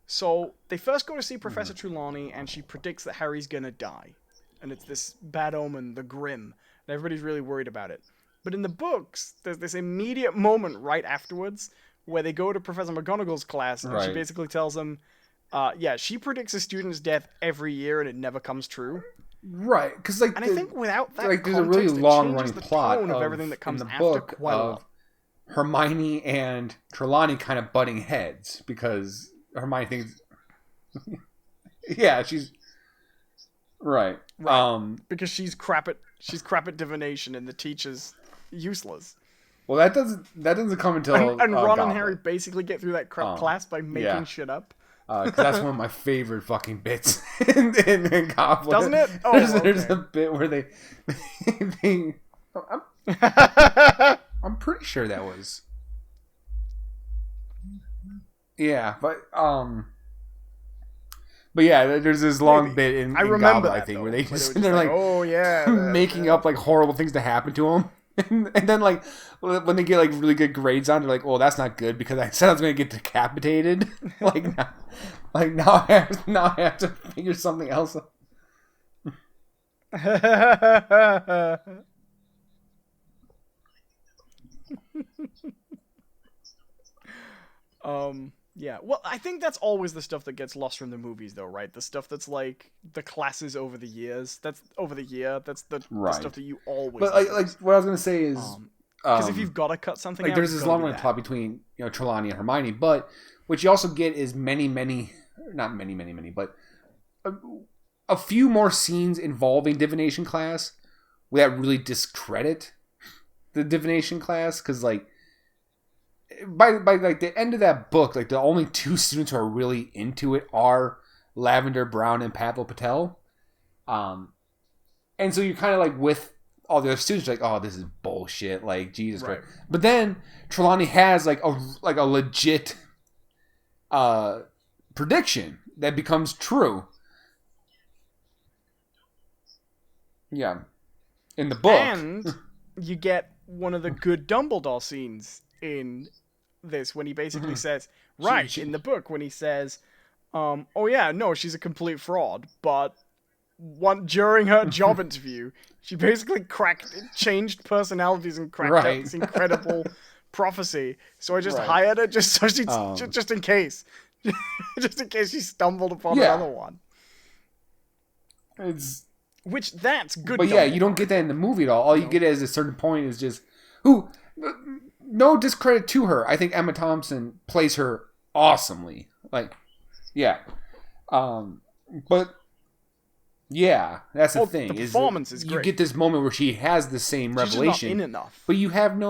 So they first go to see Professor Trelawney, and she predicts that Harry's gonna die, and it's this bad omen, the Grim, and everybody's really worried about it. But in the books, there's this immediate moment right afterwards where they go to Professor McGonagall's class, and she basically tells them, she predicts a student's death every year, and it never comes true. Right, because like, and I think without that, like, there's a really long-running plot of everything that comes in the book of Hermione and Trelawney kind of butting heads because Hermione thinks, she's right. Because she's crap at divination, and the teacher's useless. Well, that doesn't come until and Ron and Harry basically get through that crap class by making shit up. Because that's one of my favorite fucking bits in Goblet. Doesn't it? There's a bit where they I'm pretty sure that was. Yeah, but yeah, there's this long bit in remember Goblet, that, I think, though, where they where just they were they're just like, oh yeah, making up like horrible things to happen to them, and then like when they get like really good grades on, they're like, "Oh, that's not good because I said I was going to get decapitated." now I have to figure something else out. Yeah. Well, I think that's always the stuff that gets lost from the movies, though, right? The stuff that's like the classes over the years. That's over the year. That's the stuff that you always. But like what I was gonna say is, because if you've got to cut something, like out, there's this long run plot between Trelawney and Hermione, but what you also get is not many, but a few more scenes involving divination class that really discredit the divination class, because like. By like the end of that book, like the only two students who are really into it are Lavender Brown and Pavel Patel, and so you're kind of like with all the other students, like, oh, this is bullshit, like Jesus Christ. But then Trelawney has like a legit prediction that becomes true. Yeah, in the book, and you get one of the good Dumbledore scenes in this when he basically says in the book when he says oh yeah, no, she's a complete fraud, but during her job interview she basically changed personalities and cracked out this incredible prophecy, so I just hired her just so she just in case just in case she stumbled upon another one. Which that's good, but yeah, you don't get that in the movie at all you get at a certain point is just no discredit to her. I think Emma Thompson plays her awesomely. Like, yeah. But, yeah, that's the thing. The performance is great. You get this moment where she has the same revelation. She's just not in enough. But you have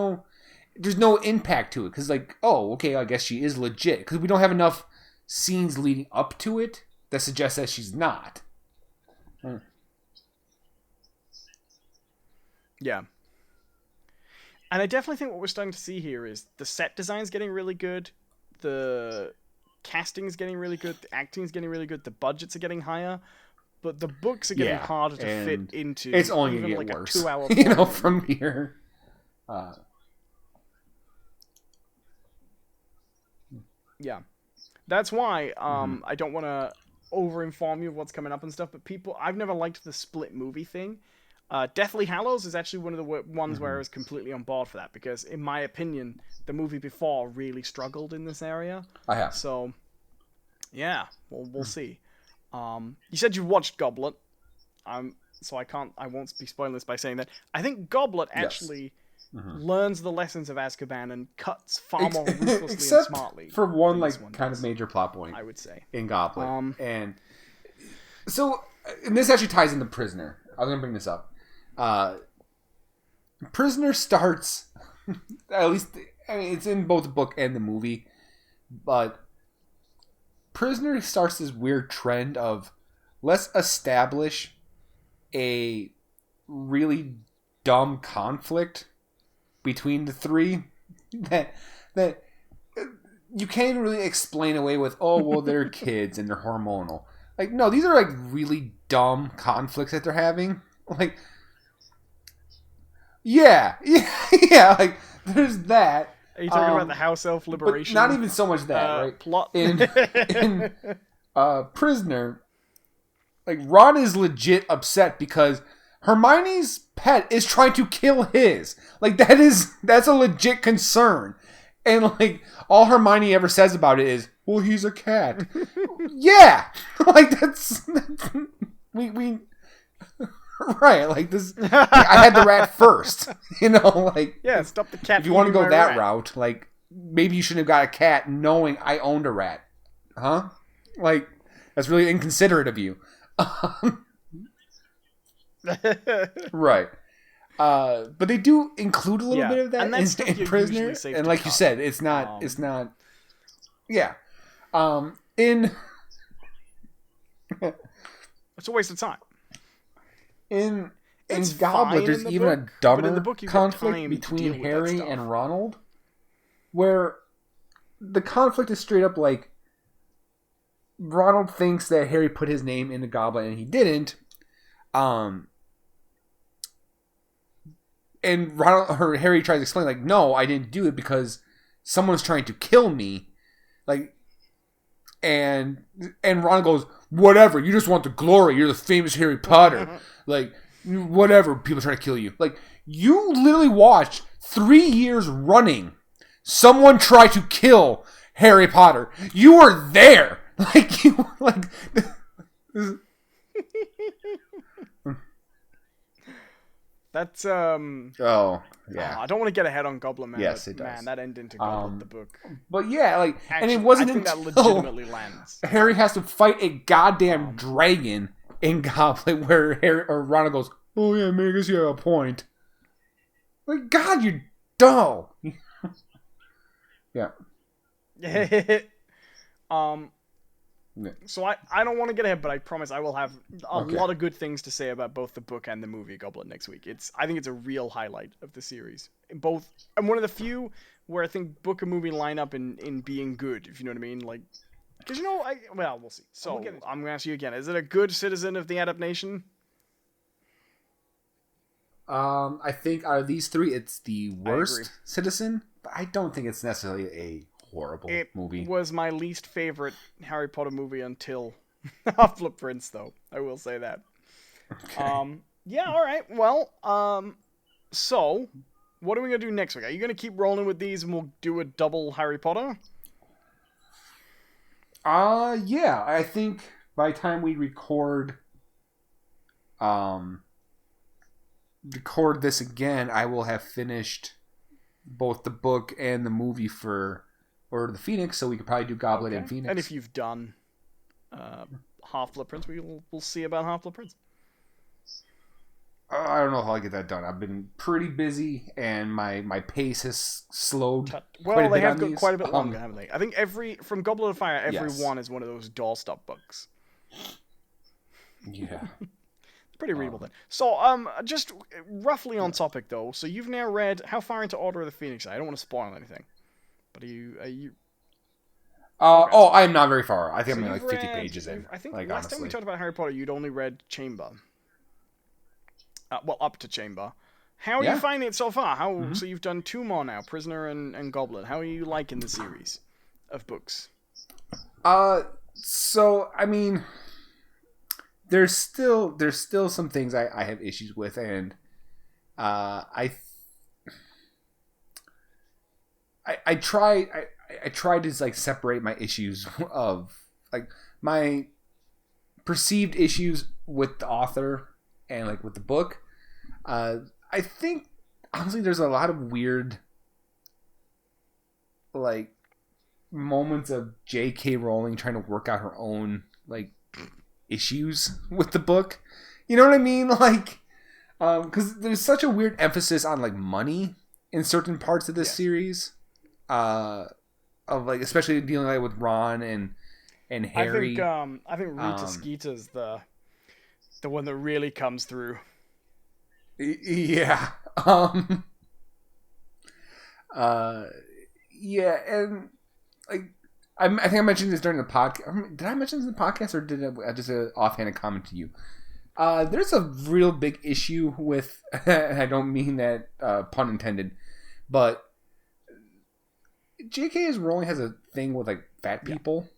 there's no impact to it. Because, like, oh, okay, I guess she is legit. Because we don't have enough scenes leading up to it that suggest that she's not. Yeah. And I definitely think what we're starting to see here is the set design's getting really good, the casting's getting really good, the acting's getting really good, the budgets are getting higher, but the books are getting harder to fit into. It's only even going to get like worse. A 2-hour from here. Yeah. That's why I don't want to over-inform you of what's coming up and stuff, but I've never liked the split movie thing. Deathly Hallows is actually one of the ones where I was completely on board for that, because in my opinion the movie before really struggled in this area. I have. So yeah, we'll see. You said you watched Goblet, so I won't be spoiling this by saying that I think Goblet actually learns the lessons of Azkaban and cuts far more ruthlessly and smartly for one kind of major plot point, I would say, in Goblet. And so this actually ties into Prisoner. I was gonna bring this up. Prisoner starts, at least, I mean, it's in both the book and the movie, but Prisoner starts this weird trend of, let's establish a really dumb conflict between the three that you can't even really explain away with, oh, well, they're kids and they're hormonal. Like, no, these are like really dumb conflicts that they're having. Like, yeah, like, there's that. Are you talking about the house elf liberation? But not even so much that, right? Plot. In Prisoner, like, Ron is legit upset because Hermione's pet is trying to kill his. Like, that's a legit concern. And, like, all Hermione ever says about it is, well, he's a cat. Yeah! Like, that's we right, like this. I had the rat first, like, yeah. Stop the cat. If you want to go that route, like, maybe you shouldn't have got a cat knowing I owned a rat, huh? Like, that's really inconsiderate of you. Right. But they do include a little bit of that in Prisoner, and like you said, it's not. Yeah. It's a waste of time. In Goblet, there's even a dumber conflict between Harry and Ronald, where the conflict is straight up like Ronald thinks that Harry put his name in the goblet and he didn't. And Harry tries to explain, like, no, I didn't do it because someone's trying to kill me. Like, and Ron goes, whatever, you just want the glory. You're the famous Harry Potter. Like, whatever, people trying to kill you. Like, you literally watched 3 years running someone try to kill Harry Potter. You were there. Like, you, like... That's Oh yeah. I don't want to get ahead on Goblin Man. Yes, it does. Man, that ended into Goblin the book. But yeah, like, Actually, and it wasn't I think until that legitimately lands. Harry has to fight a goddamn dragon in Goblin, where Ron goes, "Oh yeah, man, I guess you have a point." Like, God, you're dull. Yeah. So I don't want to get ahead, but I promise I will have a lot of good things to say about both the book and the movie Goblin next week. I think it's a real highlight of the series. Both, I'm one of the few where I think book and movie line up in being good, if you know what I mean. Like, because we'll see. So I'm going to ask you again: is it a good citizen of the AdaptNation? I think out of these three, it's the worst citizen, but I don't think it's necessarily a horrible movie. It was my least favorite Harry Potter movie until Half-Blood Prince, though. I will say that. Okay. Yeah, all right. Well, so what are we going to do next week? Are you going to keep rolling with these and we'll do a double Harry Potter? Yeah. I think by the time we record this again, I will have finished both the book and the movie for Order of the Phoenix, so we could probably do Goblet and Phoenix. And if you've done Half-Blood Prince, we'll see about Half-Blood Prince. I don't know how I get that done. I've been pretty busy, and my pace has slowed. Well, they have got quite a bit longer, haven't they? I think from Goblet of Fire, every one is one of those doorstop books. Yeah. Pretty readable then. So, just roughly on topic though. So you've now read how far into Order of the Phoenix? I don't want to spoil anything, but are you? I am not very far. I think I'm like 50 pages in. I think like, last honestly. time we talked about Harry Potter, you'd only read Chamber. Up to Chamber. How are you finding it so far? So you've done 2 more now, Prisoner and Goblet. How are you liking the series of books? So I mean, there's still some things I have issues with, and I try to like separate my issues of like my perceived issues with the author and like with the book. I think honestly there's a lot of weird like moments of J.K. Rowling trying to work out her own like issues with the book. You know what I mean? Like, because there's such a weird emphasis on like money in certain parts of this series. Of like especially dealing like with Ron and Harry. I think Rita Skeeter's the one that really comes through. Yeah. Yeah, and like I think I mentioned this during the podcast. Did I mention this in the podcast, or did I just offhanded comment to you? There's a real big issue with, and I don't mean that pun intended, but J.K. Rowling has a thing with like fat people.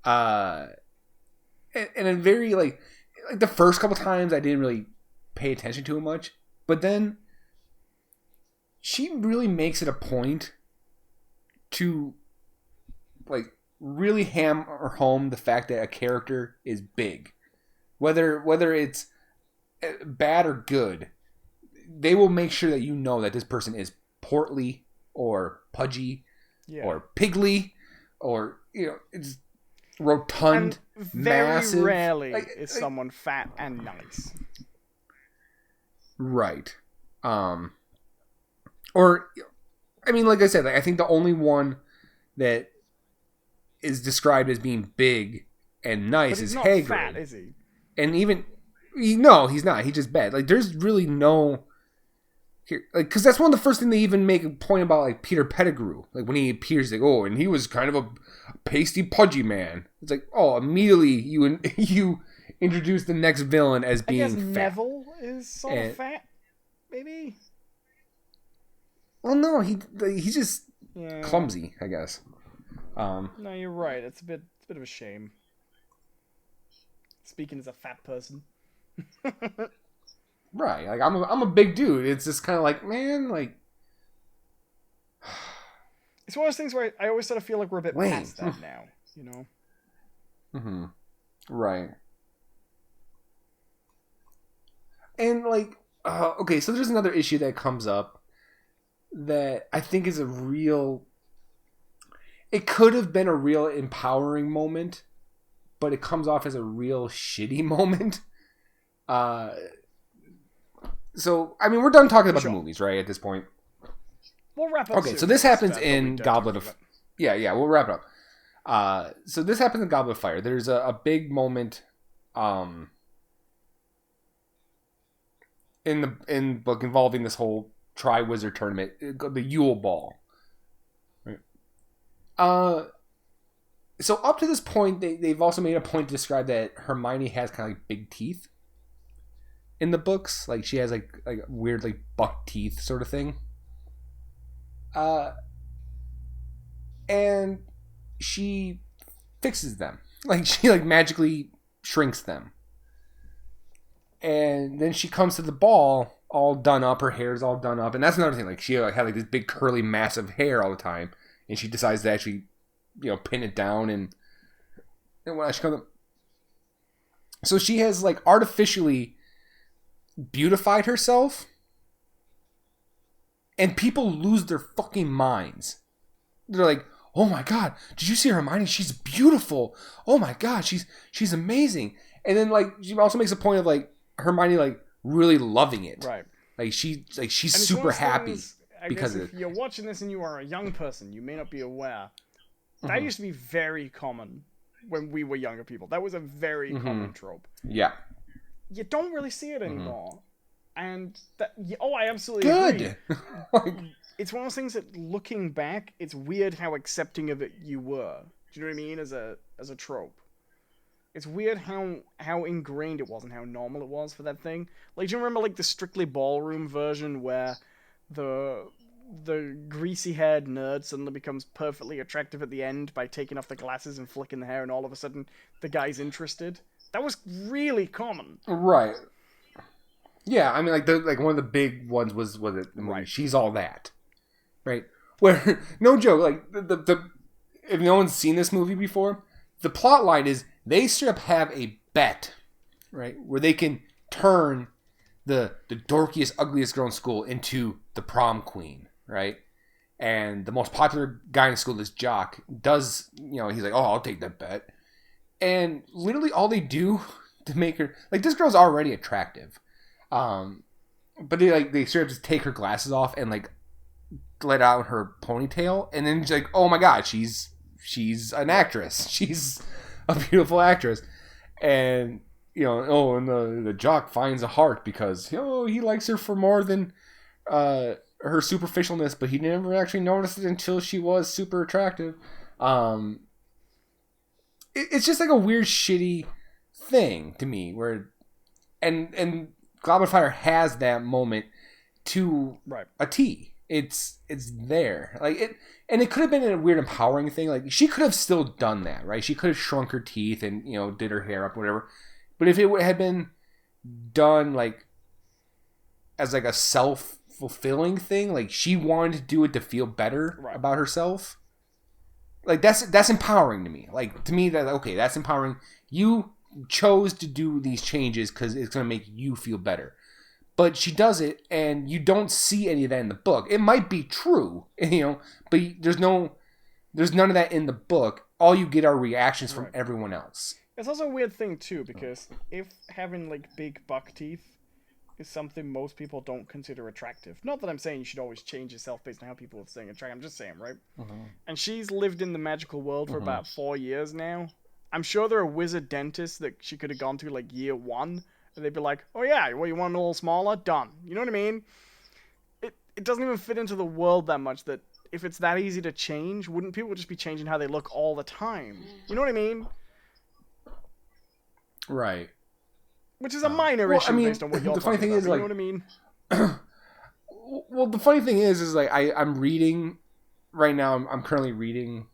And a very like the first couple times I didn't really pay attention to it much, but then she really makes it a point to like really hammer home the fact that a character is big, whether it's bad or good. They will make sure that you know that this person is portly or pudgy or pigly or it's rotund, and very massive. Rarely is someone fat and nice. Right. Or, I mean, like I said, I think the only one that is described as being big and nice is Hagrid. He's not fat, is he? And even, no, he's not. He's just bad. Like, there's really no here, like, because that's one of the first thing they even make a point about, like, Peter Pettigrew. Like, when he appears, like, oh, and he was kind of a pasty, pudgy man. It's like, oh, immediately you introduce the next villain as being I guess fat. Neville is sort of fat, maybe? Well, no, he's just clumsy, I guess. No, you're right. It's a bit of a shame. Speaking as a fat person. Right. Like, I'm a big dude. It's just kind of like, man, like... It's one of those things where I always sort of feel like we're a bit past that now, you know? Mm-hmm. Right. And, like, okay, so there's another issue that comes up that I think is a real... It could have been a real empowering moment, but it comes off as a real shitty moment. So, I mean, we're done talking about the movies, right, at this point? We'll wrap up Okay, soon. so this happens in Goblet of... Yeah, we'll wrap it up. So this happens in Goblet of Fire. There's a big moment in the book involving this whole Tri-Wizard tournament, the Yule Ball. Right. So up to this point, they've also made a point to describe that Hermione has kind of like big teeth in the books. Like, she has like weird like buck teeth sort of thing. And she fixes them. Like, she like magically shrinks them. And then she comes to the ball all done up. Her hair's all done up. And that's another thing. Like, she had like this big curly massive hair all the time. And she decides to actually, pin it down. And when she comes up... So she has like artificially beautified herself. And people lose their fucking minds. They're like, oh my god, did you see Hermione? She's beautiful. Oh my god, she's amazing. And then like she also makes a point of like Hermione like really loving it. Right. Like she's super happy because of it. If you're watching this and you are a young person, you may not be aware. That used to be very common when we were younger people. That was a very common trope. Yeah. You don't really see it anymore. And that, I absolutely agree. Good. It's one of those things that, looking back, it's weird how accepting of it you were. Do you know what I mean? As a trope. It's weird how ingrained it was and how normal it was for that thing. Like, do you remember like the Strictly Ballroom version where the greasy-haired nerd suddenly becomes perfectly attractive at the end by taking off the glasses and flicking the hair, and all of a sudden the guy's interested? That was really common. Right. Yeah, I mean, like one of the big ones was it the movie right. She's All That, right? Where no joke, like the if no one's seen this movie before, the plot line is they straight up have a bet, right, where they can turn the dorkiest, ugliest girl in school into the prom queen, right? And the most popular guy in school, this jock, does he's like, oh, I'll take that bet, and literally all they do to make her like this girl's already attractive. But they sort of just take her glasses off and like let out her ponytail, and then she's like, oh my god, she's an actress, she's a beautiful actress, and and the jock finds a heart because he likes her for more than her superficialness, but he never actually noticed it until she was super attractive. It's just like a weird shitty thing to me where and Goblet of Fire has that moment to a T. It's there. Like it could have been a weird empowering thing. Like she could have still done that, right? She could have shrunk her teeth and did her hair up, whatever. But if it had been done like as like a self-fulfilling thing, like she wanted to do it to feel better about herself. Like that's empowering to me. Like to me that's empowering. You chose to do these changes because it's going to make you feel better, but she does it and you don't see any of that in the book. It might be true, but there's none of that in the book. All you get are reactions from everyone else. It's also a weird thing too, because if having like big buck teeth is something most people don't consider attractive, not that I'm saying you should always change yourself based on how people are saying attractive, I'm just saying, right? And she's lived in the magical world for about 4 years now. I'm sure there are wizard dentists that she could have gone to like year 1, and they'd be like, oh yeah, well, you want them a little smaller? Done. You know what I mean? it doesn't even fit into the world that much that if it's that easy to change, wouldn't people just be changing how they look all the time? You know what I mean? Right. Which is a minor issue based on what you're talking about. You know what I mean? Well, the funny thing is like I'm reading right now. I'm currently reading,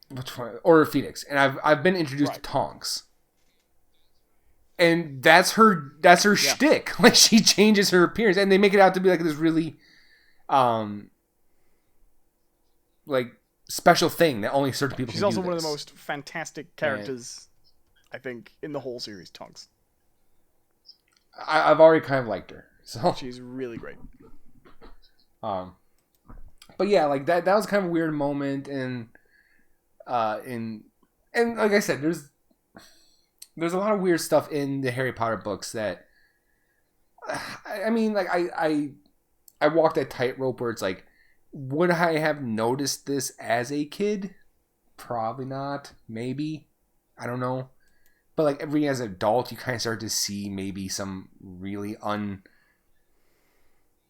which one? Order of Phoenix, and I've been introduced to Tonks, and that's her shtick. Like she changes her appearance, and they make it out to be like this really, like special thing that only certain people. She's also one of the most fantastic characters, I think, in the whole series. Tonks. I've already kind of liked her, so she's really great. But yeah, like that was kind of a weird moment, and like I said, there's a lot of weird stuff in the Harry Potter books that, I mean, like I walked that tightrope where it's like, would I have noticed this as a kid? Probably not. Maybe. I don't know. But like every as an adult, you kind of start to see maybe some really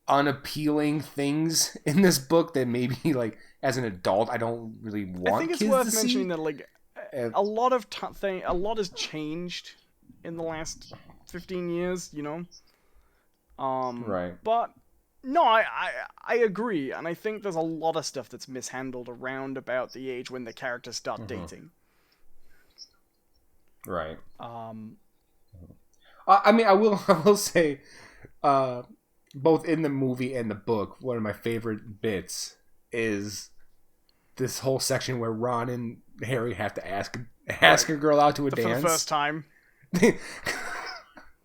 unappealing things in this book that maybe like as an adult I don't really want. I think it's worth mentioning that like a lot has changed in the last 15 years, you know. Right. But no, I agree, and I think there's a lot of stuff that's mishandled around about the age when the characters start dating. Right. I mean, I will say, both in the movie and the book, one of my favorite bits is this whole section where Ron and Harry have to ask a girl out to a dance for the first time.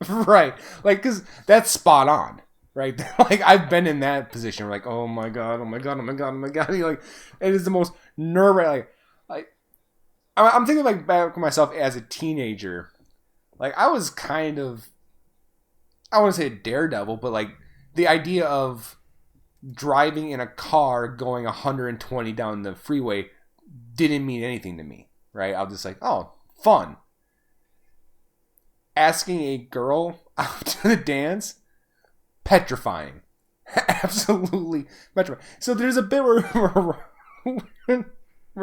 Right. Like, because that's spot on. Right. Like, I've been in that position. Like, oh my god, oh my god, oh my god, oh my god. You're like, it is the most nerve-wracking. Like, I'm thinking like back to myself as a teenager. Like, I was kind of, I wouldn't say a daredevil, but like the idea of driving in a car going 120 down the freeway didn't mean anything to me, right? I was just like, oh, fun. Asking a girl out to the dance, petrifying. Absolutely petrifying. So there's a bit where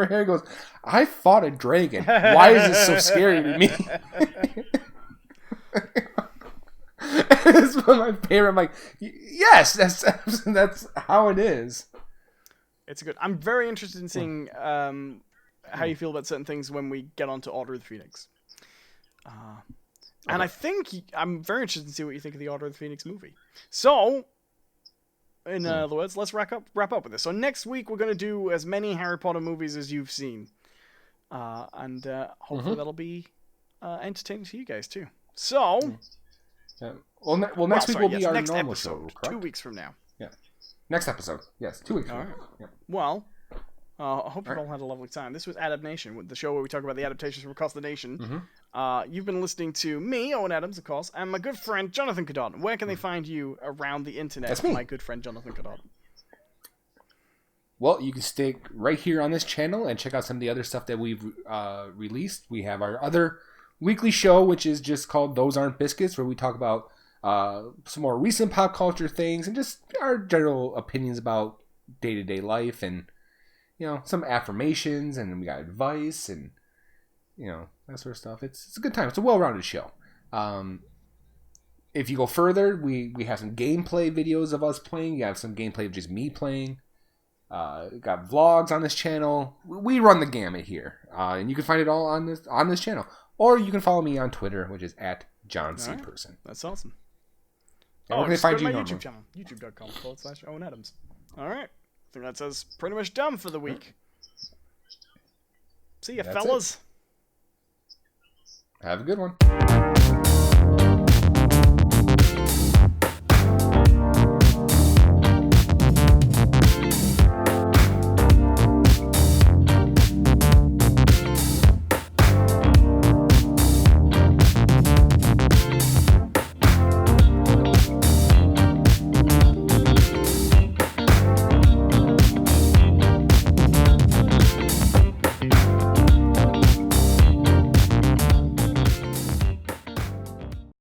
Harry goes, I fought a dragon. Why is this so scary to me? It's one of my favorite. I'm like, yes, that's how it is. It's good. I'm very interested in seeing how you feel about certain things when we get onto Order of the Phoenix. And I think I'm very interested to see what you think of the Order of the Phoenix movie. So, in other words, let's wrap up with this. So next week we're going to do as many Harry Potter movies as you've seen. And hopefully that'll be entertaining to you guys too. So... Yeah. Well, next week will be our next normal episode, show, correct? 2 weeks from now. Yeah. Next episode. Yes, 2 weeks from now. Yeah. Well, I hope you've all had a lovely time. This was AdaptNation, the show where we talk about the adaptations from across the nation. You've been listening to me, Owen Adams, of course, and my good friend, Jonathan Cadot. Where can they find you around the internet? That's me. My good friend, Jonathan Cadot. Well, you can stay right here on this channel and check out some of the other stuff that we've released. We have our other weekly show, which is just called Those Aren't Biscuits, where we talk about some more recent pop culture things and just our general opinions about day-to-day life and, you know, some affirmations, and we got advice and, you know, that sort of stuff. It's a good time. It's a well-rounded show. If you go further, we have some gameplay videos of us playing. You have some gameplay of just me playing. Got vlogs on this channel. We run the gamut here. And you can find it all on this channel. Or you can follow me on Twitter, which is @JohnCPerson. That's awesome. And where can they find you my normally? YouTube channel, youtube.com/Owen Adams. All right. I think that's us pretty much done for the week. See ya, fellas. Have a good one.